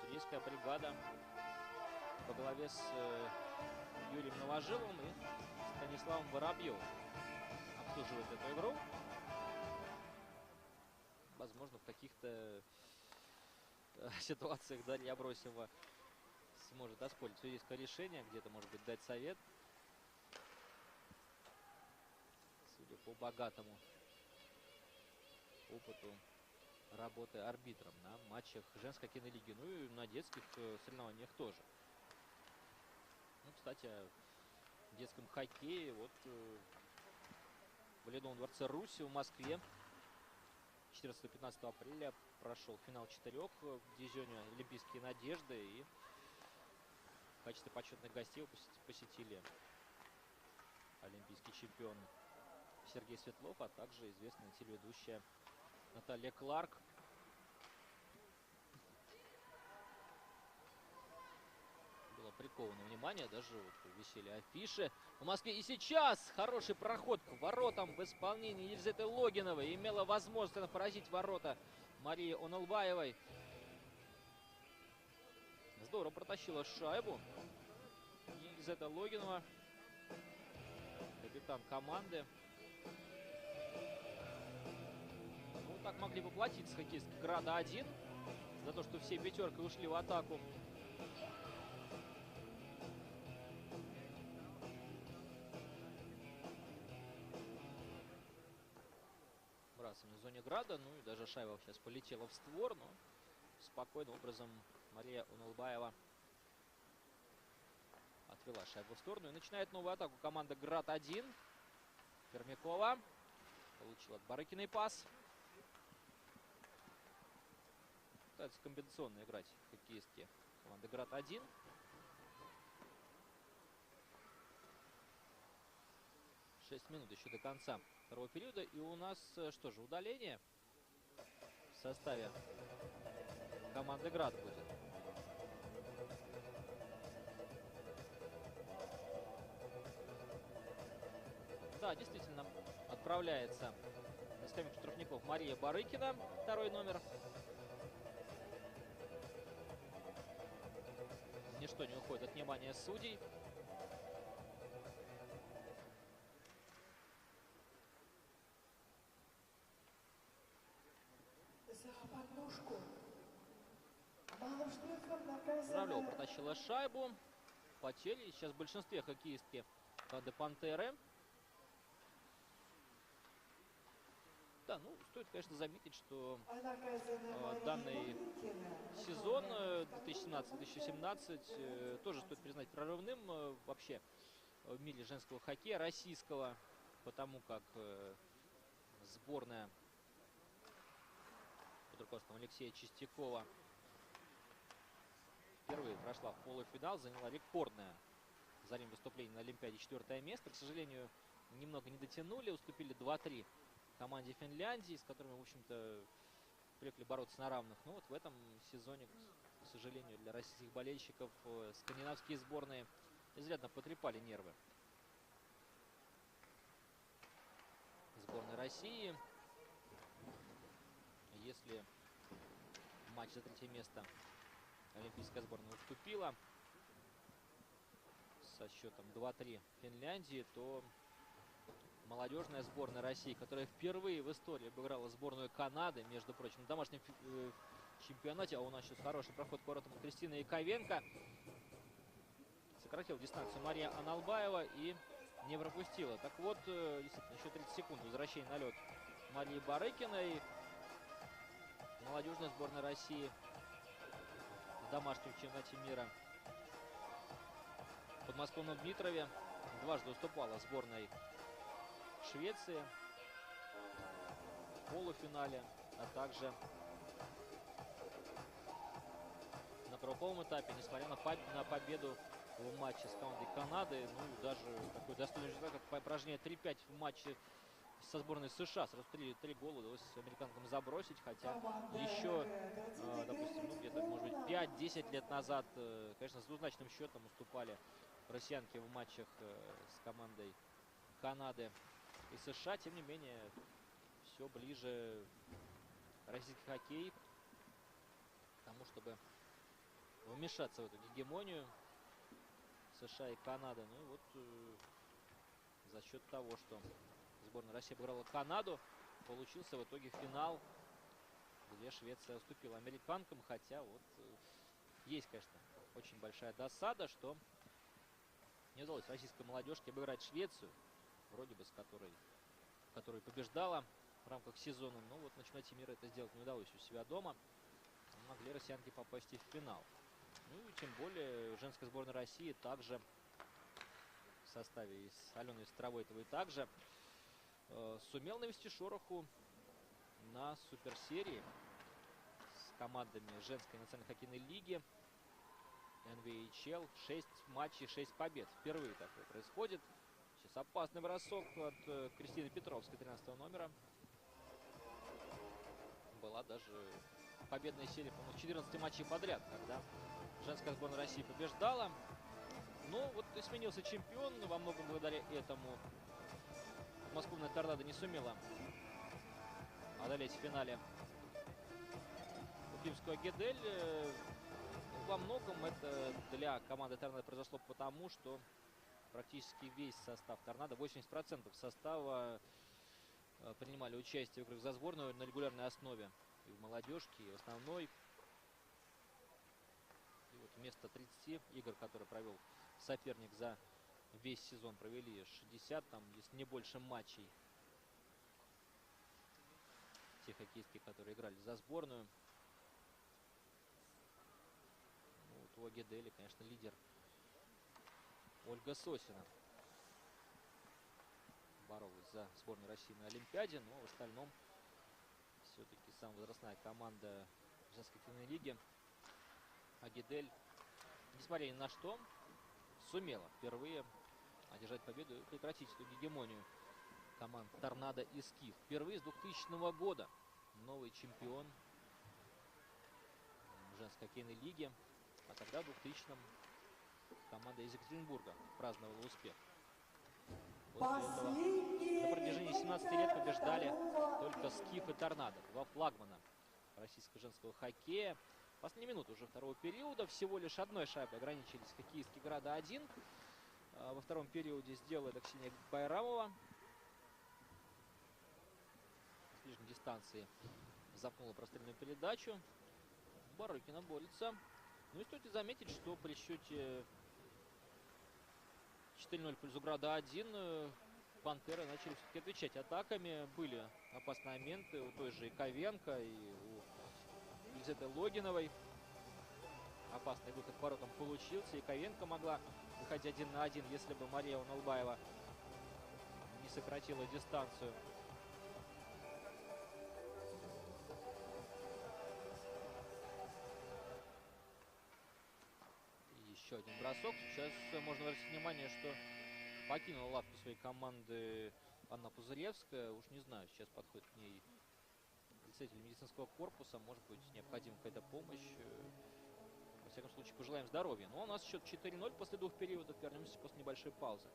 Судейская бригада во главе с Юрием Новожиловым и Станиславом Воробьевым обслуживает эту игру. Возможно, в каких-то ситуациях Дарья Абросимова сможет оспорить судейское решение, где-то, может быть, дать совет. Судя по богатому опыту работы арбитром на матчах женской хоккейной лиги, ну и на детских соревнованиях тоже. Ну, кстати, в детском хоккее вот в Ледовом дворце Руси в Москве 14-15 апреля прошел финал 4 в дивизионе «Олимпийские надежды», и в качестве почетных гостей посетили олимпийский чемпион Сергей Светлов, а также известная телеведущая Наталья Кларк. Было приковано внимание, даже вот висели афиши. В Москве и сейчас хороший проход к воротам в исполнении Елизаветы Логиновой. Имела возможность поразить ворота Марии Оналбаевой. Здорово протащила шайбу Елизавета Логинова, капитан команды. Ну, так могли поплатиться хоккеисты Града-1 за то, что все пятеркой ушли в атаку. В зоне Града, ну и даже шайба сейчас полетела в створ, но спокойным образом Мария Уналбаева отвела шайбу в сторону и начинает новую атаку команда Град-1. Пермякова получила от Барыкиной пас. Пытаются комбинационно играть хоккеистки команды Град-1. Шесть минут еще до конца второго периода. И у нас что же, удаление в составе команды Град будет. Да, действительно, отправляется на скамейку штрафников Мария Барыкина, второй номер. Ничто не уходит от внимания судей. Журавлева протащила шайбу. Потери сейчас в большинстве хоккеистки команды Пантеры. Да, ну, стоит, конечно, заметить, что данный сезон 2017-2017 тоже стоит признать прорывным вообще в мире женского хоккея российского, потому как сборная под руководством Алексея Чистякова впервые прошла в полуфинал, заняла рекордное за время выступления на Олимпиаде 4-е место. К сожалению, немного не дотянули, уступили 2-3 команде Финляндии, с которыми, в общем-то, привыкли бороться на равных. Но вот в этом сезоне, к сожалению, для российских болельщиков скандинавские сборные изрядно потрепали нервы. Сборная России, если матч за третье место олимпийская сборная уступила со счетом 2-3 Финляндии, то молодежная сборная России, которая впервые в истории обыграла сборную Канады, между прочим, на домашнем чемпионате, а у нас сейчас хороший проход к воротам Кристины Яковенко, сократила дистанцию Мария Оналбаева и не пропустила. Так вот, действительно, еще 30 секунд возвращения на лед Марии Барыкиной. Молодежная сборная России в домашнем чемпионате мира в подмосковном Дмитрове дважды уступала сборной Швеции в полуфинале, а также на групповом этапе, несмотря на победу в матче с командой Канады, ну, даже такой достойный результат, как поражение 3-5 в матче со сборной США. Сразу 3 гола удалось американкам забросить, хотя еще, допустим, ну, где-то, может быть, 5-10 лет назад, конечно, с двузначным счетом уступали россиянки в матчах с командой Канады и США. Тем не менее, все ближе российский хоккей к тому, чтобы вмешаться в эту гегемонию США и Канады. Ну и вот за счет того, что сборная России обыграла Канаду, получился в итоге финал, где Швеция уступила американкам. Хотя вот есть, конечно, очень большая досада, что не удалось российской молодежке обыграть Швецию, вроде бы с которой побеждала в рамках сезона. Но вот на чемпионате мира это сделать не удалось у себя дома. Могли россиянки попасть и в финал. Ну и тем более женская сборная России также в составе из Алены Старовойтовой также сумел навести шороху на суперсерии с командами женской национальной хоккейной лиги НВХЛ. 6 матчей, 6 побед. Впервые такое происходит. Сейчас опасный бросок от Кристины Петровской, 13 номера. Была даже победная серия, по-моему, 14 матчей подряд, когда женская сборная России побеждала. Но вот и сменился чемпион. Во многом благодаря этому подмосковная Торнадо не сумела одолеть в финале уфимскую Агидель. Во многом это для команды Торнадо произошло потому, что практически весь состав Торнадо, 80% состава, принимали участие в играх за сборную на регулярной основе. И в молодежке, и в основной. И вот вместо 30 игр, которые провел соперник за весь сезон, провели 60, там, если не больше матчей. Те хоккеистки, которые играли за сборную. Ну, вот у Агидели, конечно, лидер Ольга Сосина. Боролась за сборную России на Олимпиаде, но в остальном все-таки самая возрастная команда женской хоккейной лиги Агидель, несмотря ни на что, сумела впервые одержать победу и прекратить эту гегемонию команд Торнадо и Скиф. Впервые с 2000 года новый чемпион женской хоккейной лиги, а тогда в 2000-м команда из Екатеринбурга праздновала успех. После этого на протяжении 17 лет побеждали только Скиф и Торнадо, два флагмана российского женского хоккея. В последние минуты уже второго периода всего лишь одной шайбой ограничились хоккеистки Града-1. Во втором периоде сделала это Ксения Байрамова. С ближней дистанции запнула прострельную передачу. Барыкина борется. Ну и стоит заметить, что при счете 4-0 в пользу Града-1 пантеры начали все-таки отвечать атаками. Были опасные моменты у той же Ковенко и у Елизаветы Логиновой. Опасный выход к воротам получился. И Ковенко могла выходить 1 на 1, если бы Мария Уналбаева не сократила дистанцию. И еще один бросок. Сейчас можно обратить внимание, что покинула лавку своей команды Анна Пузыревская. Уж не знаю, сейчас подходит к ней представитель медицинского корпуса. Может быть, необходима какая-то помощь. Во всяком случае, пожелаем здоровья. Но у нас счет 4-0 после двух периодов. Вернемся после небольшой паузы.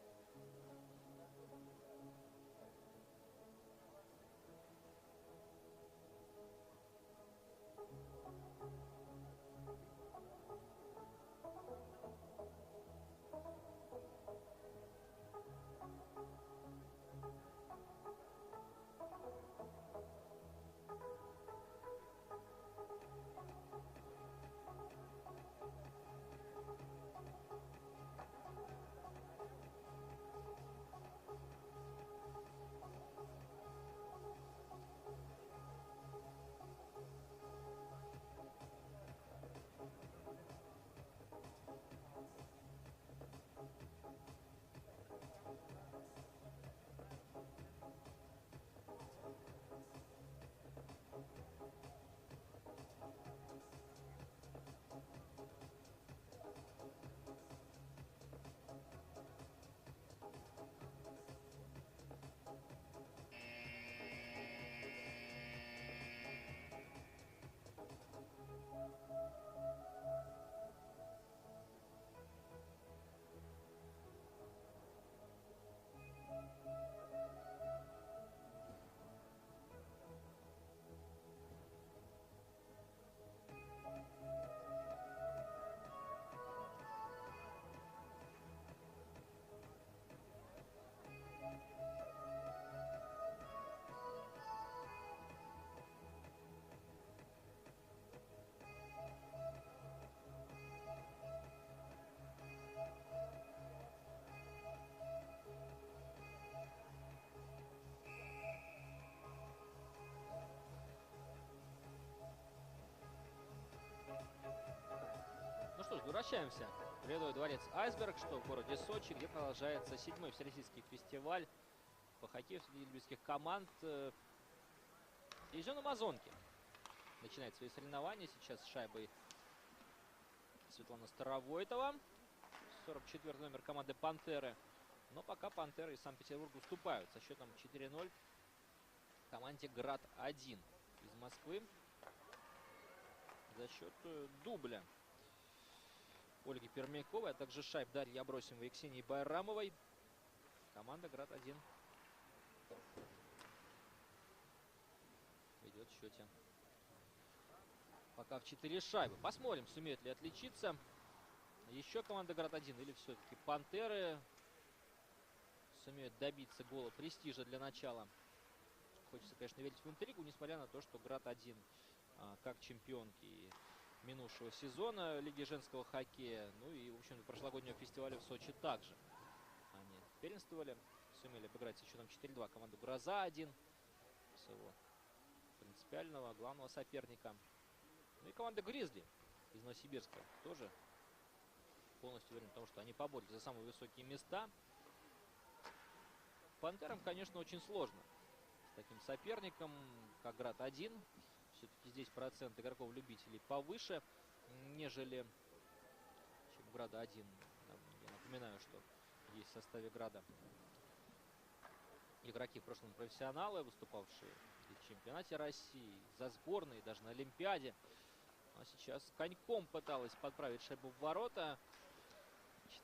Возвращаемся в Рядовой дворец «Айсберг», что в городе Сочи, где продолжается 7-й всероссийский фестиваль по хоккею среди любительских команд. Дивизион Амазонки начинает свои соревнования. Сейчас с шайбой Светлана Старовойтова. 44 номер команды «Пантеры». Но пока «Пантеры» из Санкт-Петербурга уступают со счетом 4-0 команде «Град-1» из Москвы за счет дубля Ольги Пермяковой, а также шайб Дарьи Абросимовой и Ксении Байрамовой. Команда «Град-1» ведет в счете пока в 4 шайбы. Посмотрим, сумеет ли отличиться еще команда «Град-1» или все-таки «Пантеры» сумеют добиться гола престижа для начала. Хочется, конечно, верить в интригу, несмотря на то, что «Град-1» как чемпионки минувшего сезона Лиги женского хоккея, ну и, в общем, прошлогоднего фестиваля в Сочи также они первенствовали, сумели обыграть со счетом 4-2 команду «Гроза-1», своего принципиального главного соперника. Ну и команда «Гризли» из Новосибирска тоже полностью уверен в том, что они поборются за самые высокие места. «Пантерам», конечно, очень сложно с таким соперником, как «Град-1». Все-таки здесь процент игроков-любителей повыше, нежели чем «Града-1». Я напоминаю, что есть в составе «Града» игроки в прошлом профессионалы, выступавшие и в чемпионате России, за сборной, даже на Олимпиаде. А сейчас коньком пыталась подправить шайбу в ворота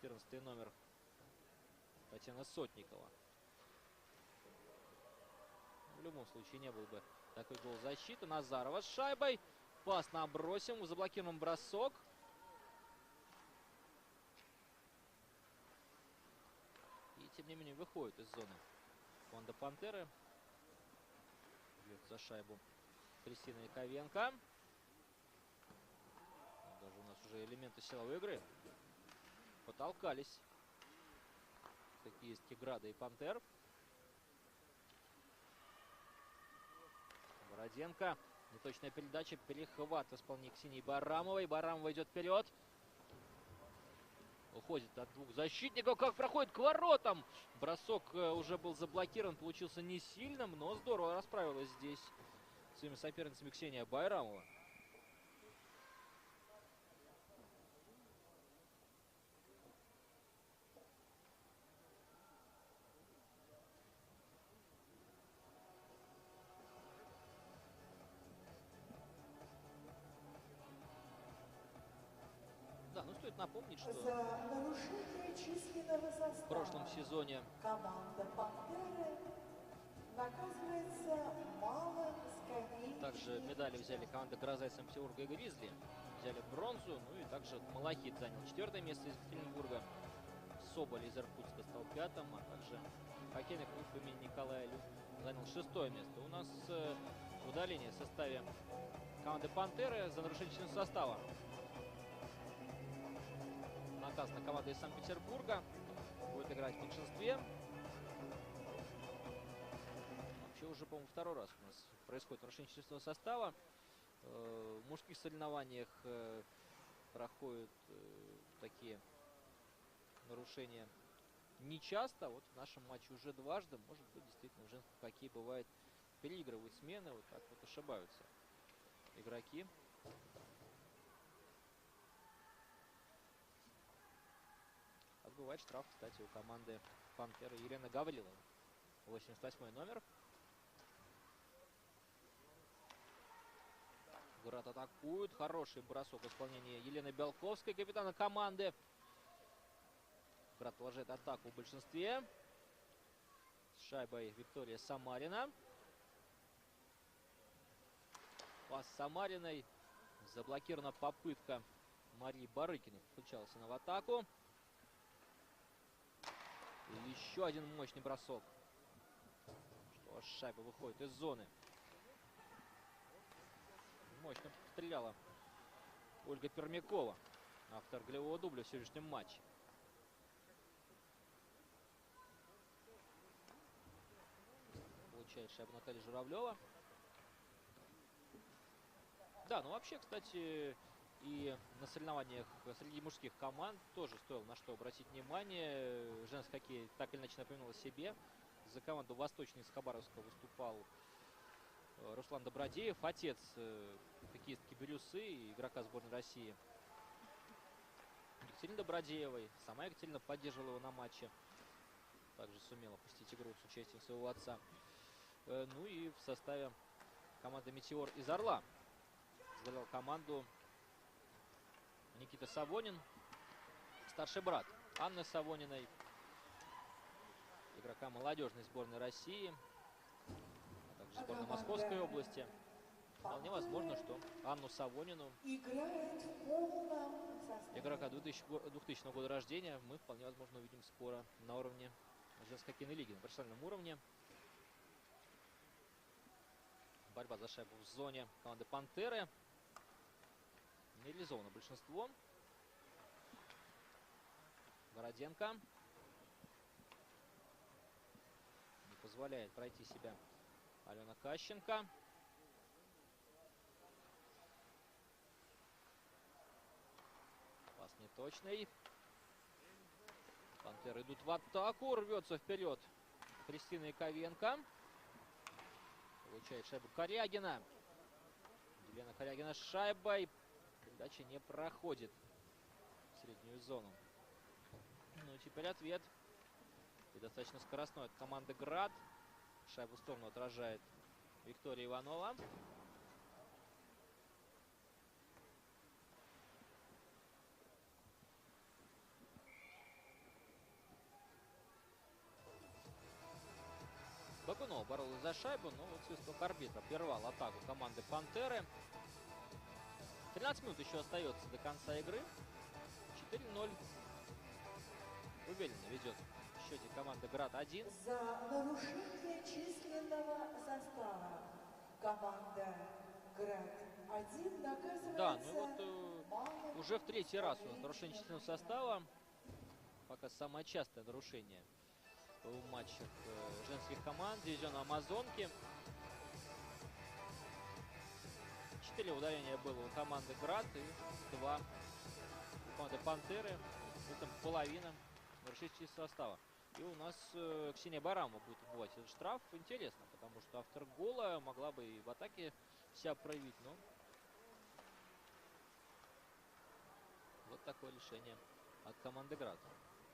14-й номер Татьяна Сотникова. В любом случае не был бы такой гол защиты. Назарова с шайбой. Пас на Абросимову. Заблокирован бросок. И тем не менее выходит из зоны команда «Пантеры». Бьет за шайбу Кристина Яковенко. Даже у нас уже элементы силовой игры потолкались хоккеистки «Града» и «Пантер». Бороденко. Неточная передача. Перехват в исполнении Ксении Байрамовой. Байрамова идет вперед. Уходит от двух защитников. Как проходит к воротам. Бросок уже был заблокирован. Получился не сильным, но здорово расправилась здесь с своими соперницами Ксения Байрамова. Да, ну стоит напомнить, что За нарушение численного состава в прошлом сезоне команда «Пантеры» наказывается малым скамейным. также медали взяли команда «Гроза» из Санкт-Петербурга и «Гризли». Взяли бронзу, ну и также Малахит занял 4-е место из Екатеринбурга. Соболь из Иркутска стал 5-м, а также хоккейный клуб имени Николая Лю занял 6-е место. У нас удаление в составе команды «Пантеры» за нарушение численного состава. Наказана команда из Санкт-Петербурга. Будет играть в меньшинстве. Вообще уже, по-моему, второй раз у нас происходит нарушение численного состава. В мужских соревнованиях проходят такие нарушения нечасто. Вот в нашем матче уже дважды. Может быть, действительно, в женском хоккее бывает переигрывают смены. Вот так вот ошибаются игроки. Отбывает штраф, кстати, у команды «Пантеры» Елена Гаврилова. 88-й номер. «Град» атакует. Хороший бросок в исполнении Елены Белковской, капитана команды. «Град» продолжает атаку в большинстве. С шайбой Виктория Самарина. Пас Самариной. Заблокирована попытка Марии Барыкиной. Включалась она в атаку. И еще один мощный бросок. Что ж, шайба выходит из зоны. Мощно стреляла Ольга Пермякова, автор голевого дубля в сегодняшнем матче. Получает шайбу Наталья Журавлева. Да, ну вообще, кстати, И на соревнованиях среди мужских команд тоже стоило на что обратить внимание. Женский хоккей так или иначе напоминал о себе. За команду «Восточный» из Хабаровска выступал Руслан Добродеев, отец хоккеистки Бирюсы и игрока сборной России Екатерины Добродеевой. Сама Екатерина поддерживала его на матче. Также сумела посетить игру с участием своего отца. Ну и в составе команды «Метеор» из Орла возглавлял команду Никита Савонин, старший брат Анны Савониной, игрока молодежной сборной России, а также сборной Московской области. Вполне возможно, что Анну Савонину, играет в полном составе. игрока 2000 года рождения, мы вполне возможно увидим скоро на уровне женской хоккейной лиги, на профессиональном уровне. Борьба за шайбу в зоне команды «Пантеры». Не реализовано большинство. Городенко не позволяет пройти себя Алена Кащенко. Пас неточный. Пантеры идут в атаку. Рвется вперед Кристина Яковенко. Получает шайбу Корягина. Елена Корягина с шайбой. Передача не проходит в среднюю зону. Ну, теперь ответ. И достаточно скоростной от команды «Град». Шайбу в сторону отражает Виктория Иванова. Бакунова боролась за шайбу, но вот свисток арбитра прервал атаку команды «Пантеры». 13 минут еще остается до конца игры. 4-0. Уверенно ведет в счете команда «Град-1». За нарушение численного состава команда «Град-1» наказывается. Да, ну вот уже в третий раз у нас нарушение численного состава. Пока самое частое нарушение в матчах женских команд дивизиона «Амазонки». 4 ударения было у команды «Град» и 2 у команды «Пантеры». Это половина нарушения численного состава. И у нас Ксения Барамова будет отбывать этот штраф. Интересно, потому что автор гола могла бы и в атаке себя проявить. Но вот такое решение от команды «Град».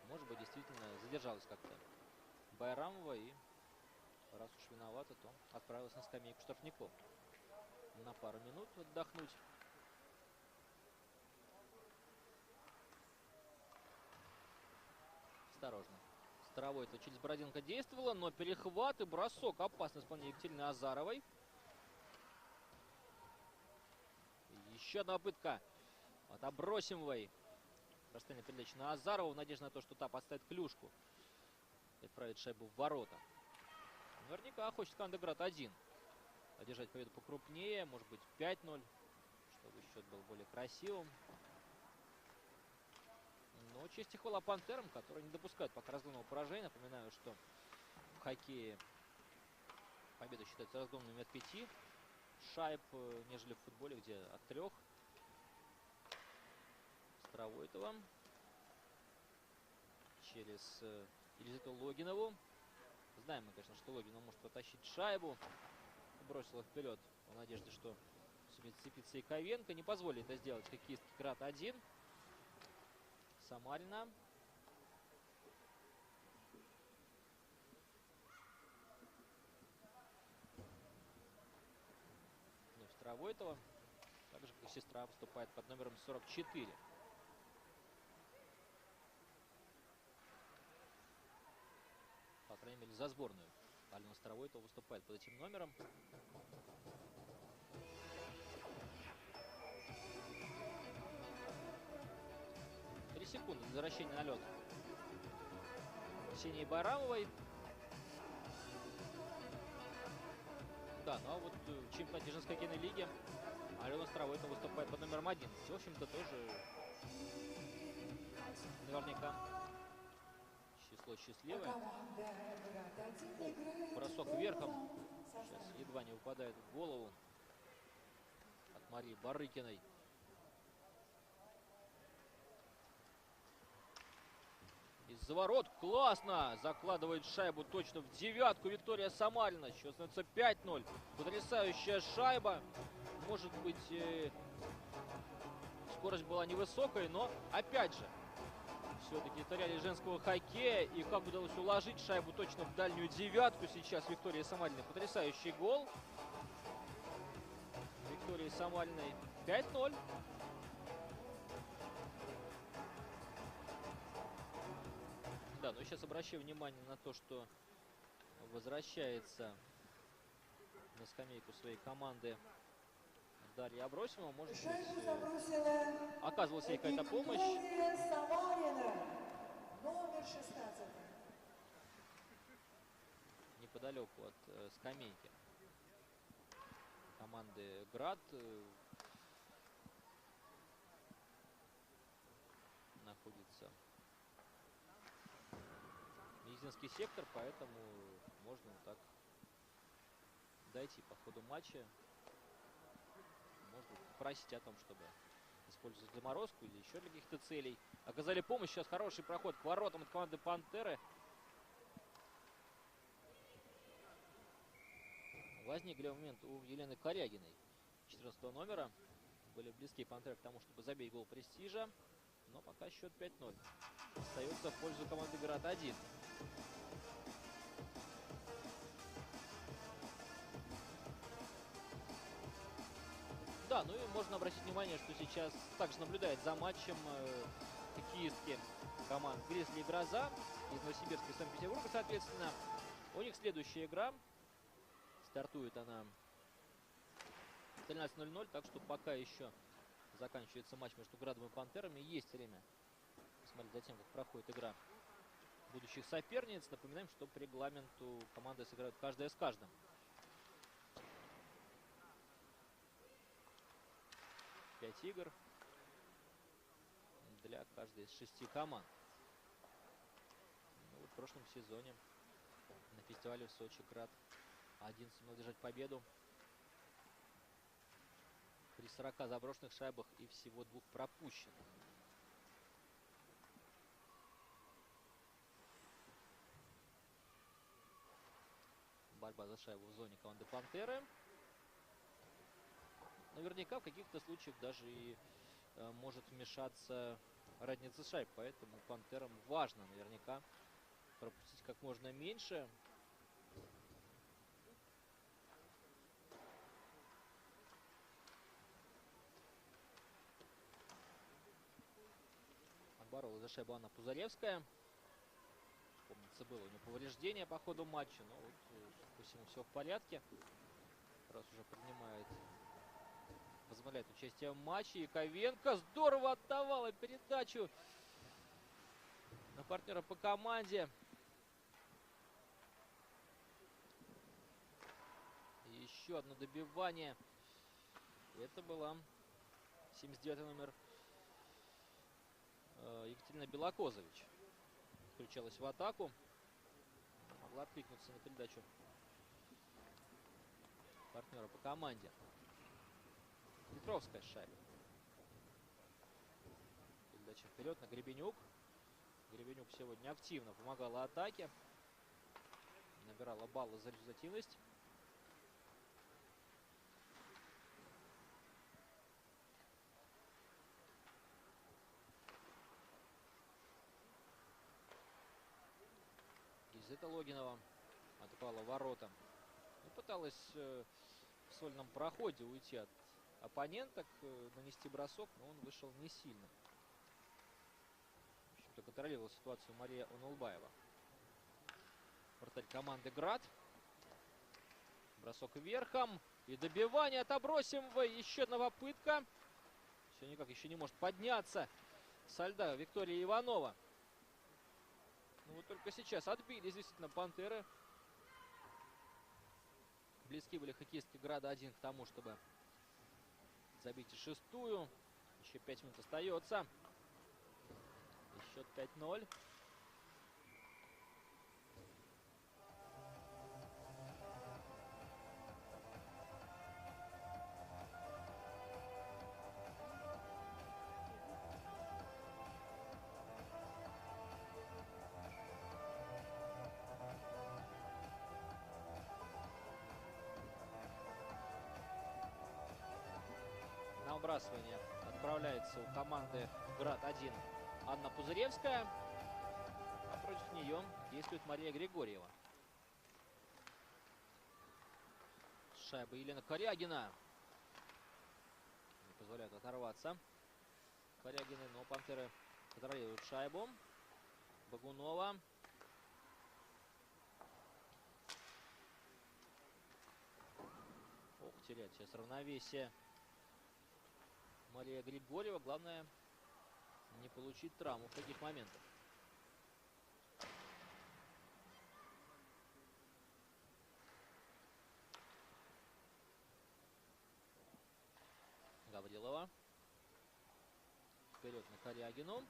Может быть, действительно задержалась как-то Байрамова, и раз уж виновата, то отправилась на скамейку штрафников на пару минут отдохнуть. Осторожно. Старовой-то через Бороденко действовала, но перехват и бросок. Опасный исполнение Екатерины Азаровой. Еще одна попытка от Абросимовой. Расстояние передачи на Азарову в надежде на то, что та подставит клюшку и отправит шайбу в ворота. Наверняка хочет команда «Град-1» одержать победу покрупнее, может быть 5-0, чтобы счет был более красивым. Но честь и хвала «Пантерам», которые не допускают пока разгромного поражения. Напоминаю, что в хоккее победа считается разгромными от 5 шайб, нежели в футболе, где от 3. Старовойтова через Елизавету Логинову. Знаем мы, конечно, что Логинова может протащить шайбу. Бросила вперед в надежде, что сумеет сцепиться Яковенко. Не позволит это сделать хоккеистки «Град-1». Самарина. Вновь Старовойтова. Так же, как и сестра, выступает под номером 44. По крайней мере, за сборную. Алена Старовойтова выступает под этим номером. Секунды до возвращения на лед Ксении Барамовой. Да, ну а вот в чемпионате женской хоккейной лиги Алена Старовойтова выступает под номером 1. В общем-то, тоже наверняка число счастливое. Бросок верхом. Сейчас едва не выпадает в голову от Марии Барыкиной. из-за ворот. Классно! Закладывает шайбу точно в девятку Виктория Самарина. Счет становится 5-0. Потрясающая шайба. Может быть, скорость была невысокой, но опять же, все-таки это реалии женского хоккея. И как удалось уложить шайбу точно в дальнюю девятку сейчас Виктории Самариной. Потрясающий гол Виктории Самариной. 5-0. Да, но сейчас обращаю внимание на то, что возвращается на скамейку своей команды Дарья Абросимова. Может быть, оказывалась ей какая-то помощь. Виктория Самарина, номер 16. Неподалеку от скамейки команды Град находится медицинский сектор, поэтому можно так дойти по ходу матча. Можно просить о том, чтобы использовать заморозку или еще для каких-то целей. Оказали помощь. Сейчас хороший проход к воротам от команды Пантеры. Возник момент у Елены Корягиной, 14 номера. Были близки Пантеры к тому, чтобы забить гол престижа. Но пока счет 5-0. Остается в пользу команды Град-1. Да, ну и можно обратить внимание, что сейчас также наблюдает за матчем хоккеистки команд Гризли и Гроза из Новосибирска и Санкт-Петербурга, соответственно. У них следующая игра. Стартует она в 13:00, так что пока еще заканчивается матч между Градом и Пантерами. Есть время посмотреть за тем, как проходит игра будущих соперниц. Напоминаем, что по регламенту команды сыграют каждая с каждым. Пять игр для каждой из 6 команд. Ну, вот в прошлом сезоне на фестивале в Сочи Град-1 сумел держать победу при 40 заброшенных шайбах и всего 2 пропущенных. Борьба за шайбу в зоне команды Пантеры. Наверняка в каких-то случаях даже и может вмешаться разница шайб, поэтому Пантерам важно наверняка пропустить как можно меньше. Боролась за шайбу Анна Пузаревская. Помнится, было у нее повреждение по ходу матча, но вот по всему все в порядке. Раз уже позволяет участие в матче. Яковенко здорово отдавала передачу на партнера по команде. И еще одно добивание. Это была 79 номер Екатерина Белокозович. Включалась в атаку. Могла откликнуться на передачу партнера по команде. Петровская шайба. Передача вперед на Гребенюк. Гребенюк сегодня активно помогала атаке. Набирала баллы за результативность. Елизавета Логинова атаковала ворота. И пыталась в сольном проходе уйти от оппоненток, нанести бросок, но он вышел не сильно. В общем-то, контролировала ситуацию Мария Унулбаева. Вратарь команды Град. Бросок верхом. И добивание от Абросимовой. Еще одна попытка. Все никак еще не может подняться со льда Виктория Иванова. Ну вот только сейчас отбились действительно Пантеры. Близки были хоккеистки Града-1 к тому, чтобы забить и шестую. Еще 5 минут остается. И счет 5-0. сбрасывание отправляется у команды Град-1 Анна Пузыревская. А против нее действует Мария Григорьева. Шайба Елена Корягина. Не позволяют оторваться Корягины, но пантеры контролируют шайбу. Багунова. Ох, теряет сейчас равновесие Мария Григорьева. Главное не получить травму в таких моментах. Гаврилова. Вперед на Корягину.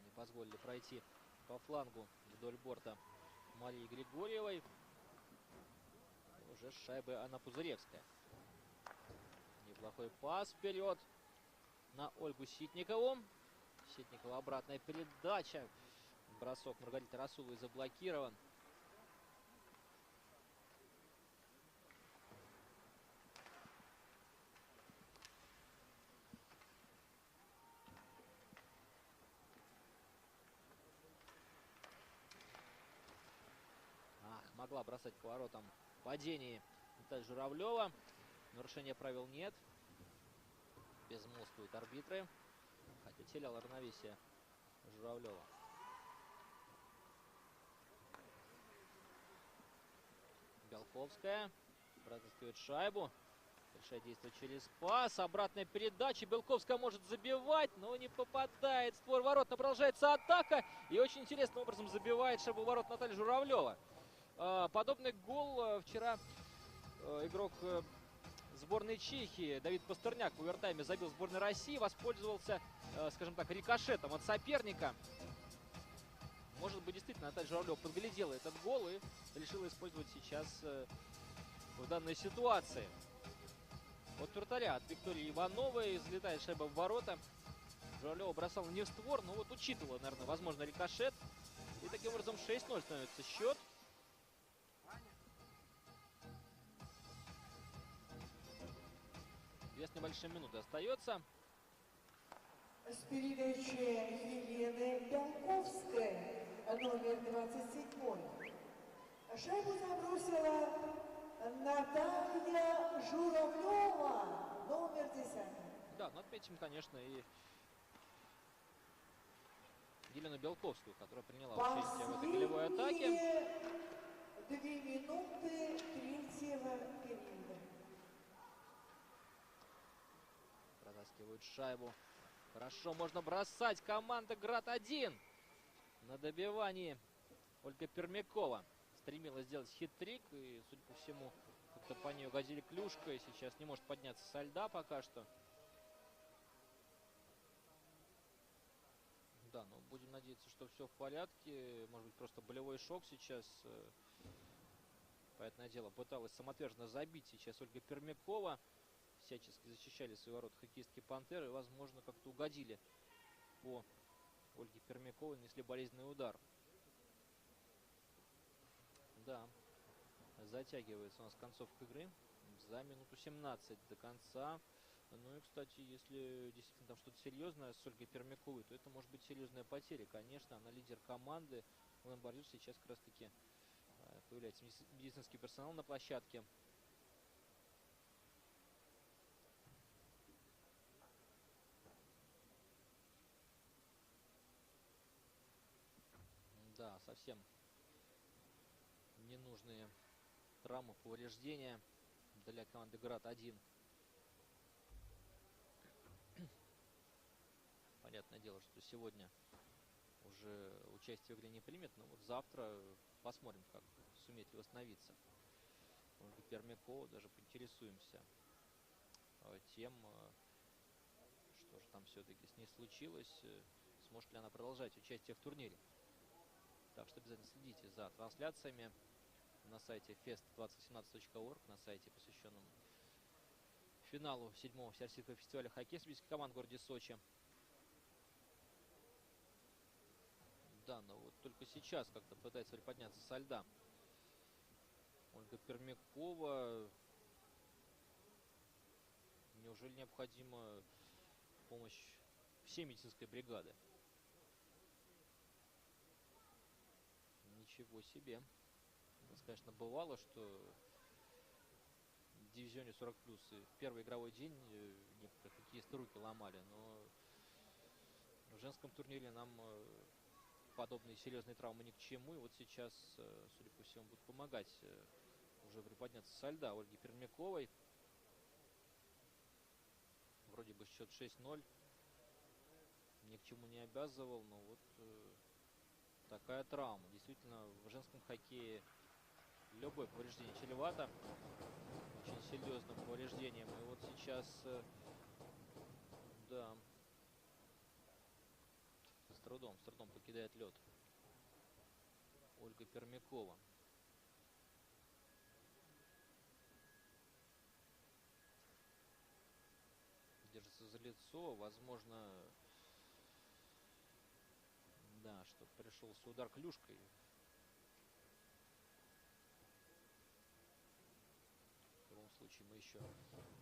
Не позволили пройти по флангу вдоль борта Марии Григорьевой. Уже с шайбы Анна Пузыревская. Неплохой пас вперед на Ольгу Ситникову. Ситникова обратная передача. Бросок Маргариты Расуловой заблокирован. Могла бросать к воротам в падении Наталья Журавлева. Нарушения правил нет. Безмолвствуют арбитры. Хотя теряла равновесие Журавлева. Белковская протаскивает шайбу. Решает действовать через пас. Обратная передача. Белковская может забивать, но не попадает в створ ворот. Но продолжается атака. И очень интересным образом забивает шайбу ворот Наталья Журавлева. Подобный гол вчера игрок сборной Чехии Давид Пастерняк в овертайме забил сборной России. Воспользовался, скажем так, рикошетом от соперника. Может быть, действительно, Наталья Журавлева подглядела этот гол и решила использовать сейчас в данной ситуации. От вратаря, от Виктории Ивановой, залетает шайба в ворота. Журавлева бросала не в створ, но вот учитывала, наверное, возможно, рикошет. И таким образом 6-0 становится счет. Две с небольшой минуты остается. С передачей Елены Белковской, номер 27. Шайбу забросила Наталья Журавлева, номер 10. Да, но отметим, конечно, и Елену Белковскую, которая приняла участие в этой голевой атаке. 2 минуты третьего периода. Протаскивают шайбу. Хорошо, можно бросать. Команда Град-1 на добивании. Ольга Пермякова стремилась сделать хит-трик. И, судя по всему, как-то по ней угодили клюшкой. Сейчас не может подняться со льда пока что. Да, но будем надеяться, что все в порядке. Может быть, просто болевой шок сейчас. Понятное дело, пыталась самоотверженно забить сейчас Ольга Пермякова. Всячески защищали свои ворота хоккеистки «Пантеры». И, возможно, как-то угодили по Ольге Пермяковой, нанесли болезненный удар. Да, затягивается у нас концовка игры. За минуту 17 до конца. Ну и, кстати, если действительно там что-то серьезное с Ольгой Пермяковой, то это может быть серьезная потеря. Конечно, она лидер команды. Лэмбардир сейчас как раз-таки появляется медицинский персонал на площадке. Да, совсем ненужные травмы, повреждения для команды Град-1. Понятное дело, что сегодня уже участие в игре не примет, но вот завтра посмотрим, как сумеет ли восстановиться Ольга Пермякова. Даже поинтересуемся тем, что же там все-таки с ней случилось, сможет ли она продолжать участие в турнире. Так что обязательно следите за трансляциями на сайте fest2017.org, на сайте, посвященном финалу 7-го Всероссийского фестиваля хоккея среди команд в городе Сочи. Да, но вот только сейчас как-то пытается приподняться со льда Ольга Пермякова. Неужели необходима помощь всей медицинской бригады? Ничего себе. У нас, конечно, бывало, что в дивизионе 40 плюс и в первый игровой день некоторые хоккеисты руки ломали, но в женском турнире нам подобные серьезные травмы ни к чему. И вот сейчас, судя по всему, будут помогать уже приподняться со льда Ольге Пермяковой. Вроде бы счет 6-0. Ни к чему не обязывал, но вот такая травма. Действительно, в женском хоккее любое повреждение чревато очень серьезным повреждением. И вот сейчас, да, с трудом покидает лед Ольга Пермякова. Держится за лицо, возможно, да, что пришелся удар клюшкой. В любом случае мы еще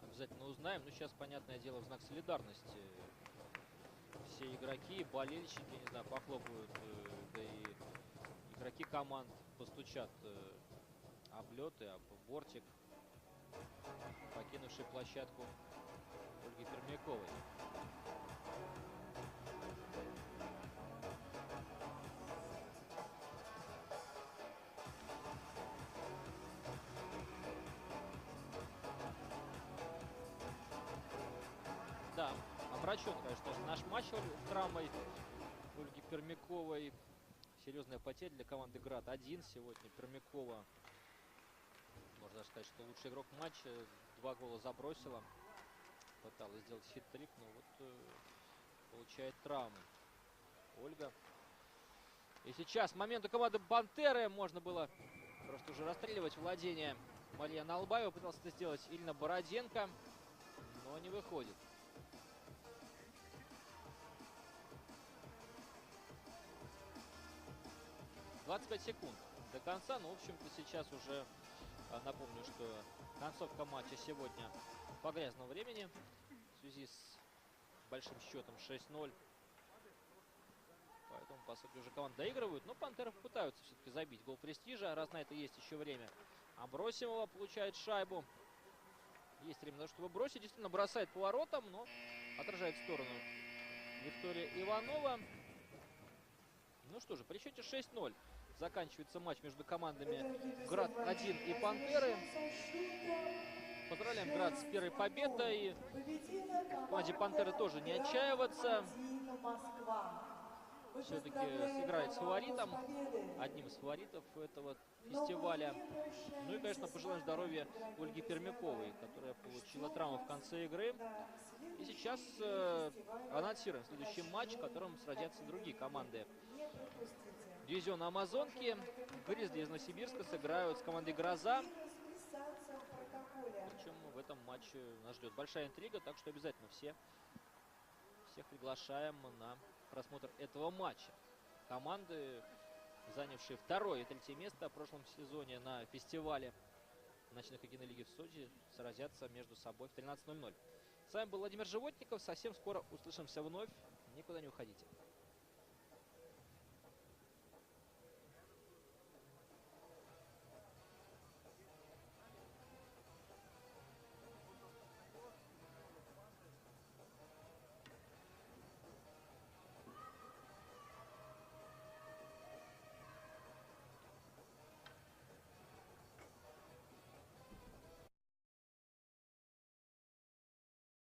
обязательно узнаем. Но сейчас, понятное дело, в знак солидарности все игроки, болельщики, не знаю, похлопают, да и игроки команд постучат об лед и об бортик, покинувший площадку Ольги Пермяковой. Да, омрачен, конечно, наш матч с травмой Ольги Пермяковой. Серьезная потеря для команды Град-1 сегодня. Пермякова, можно даже сказать, что лучший игрок матча. 2 гола забросила. Пыталась сделать хит-трик, но вот получает травму Ольга. И сейчас момент у команды Пантеры. Можно было просто уже расстреливать владение. Мария Налбаева пыталась это сделать Ильна Бороденко, но не выходит. «25 секунд до конца». Ну, в общем-то, сейчас уже напомню, что концовка матча сегодня по грязному времени в связи с большим счетом 6-0. Поэтому, по сути, уже команды доигрывают. Но Пантеры пытаются все-таки забить гол престижа, раз на это есть еще время. Абросимова получает шайбу. Есть время, чтобы бросить. Действительно, бросает по воротам, но отражает в сторону Виктория Иванова. Ну что же, при счете 6-0 заканчивается матч между командами Град-1 и Пантеры. Поздравляем Град с первой победой. Команде Пантеры тоже не отчаиваться. Все-таки сыграет с фаворитом, одним из фаворитов этого фестиваля. Ну и, конечно, пожелаем здоровья Ольге Пермяковой, которая получила травму в конце игры. И сейчас анонсируем следующий матч, в котором сразятся другие команды дивизиона Амазонки. Гризли из Новосибирска сыграют с командой Гроза. Причем в этом матче нас ждет большая интрига, так что обязательно всех приглашаем на просмотр этого матча. Команды, занявшие 2-е и 3-е место в прошлом сезоне на фестивале ночной хоккейной лиги в Сочи, сразятся между собой в 13:00. С вами был Владимир Животников. Совсем скоро услышимся вновь. Никуда не уходите.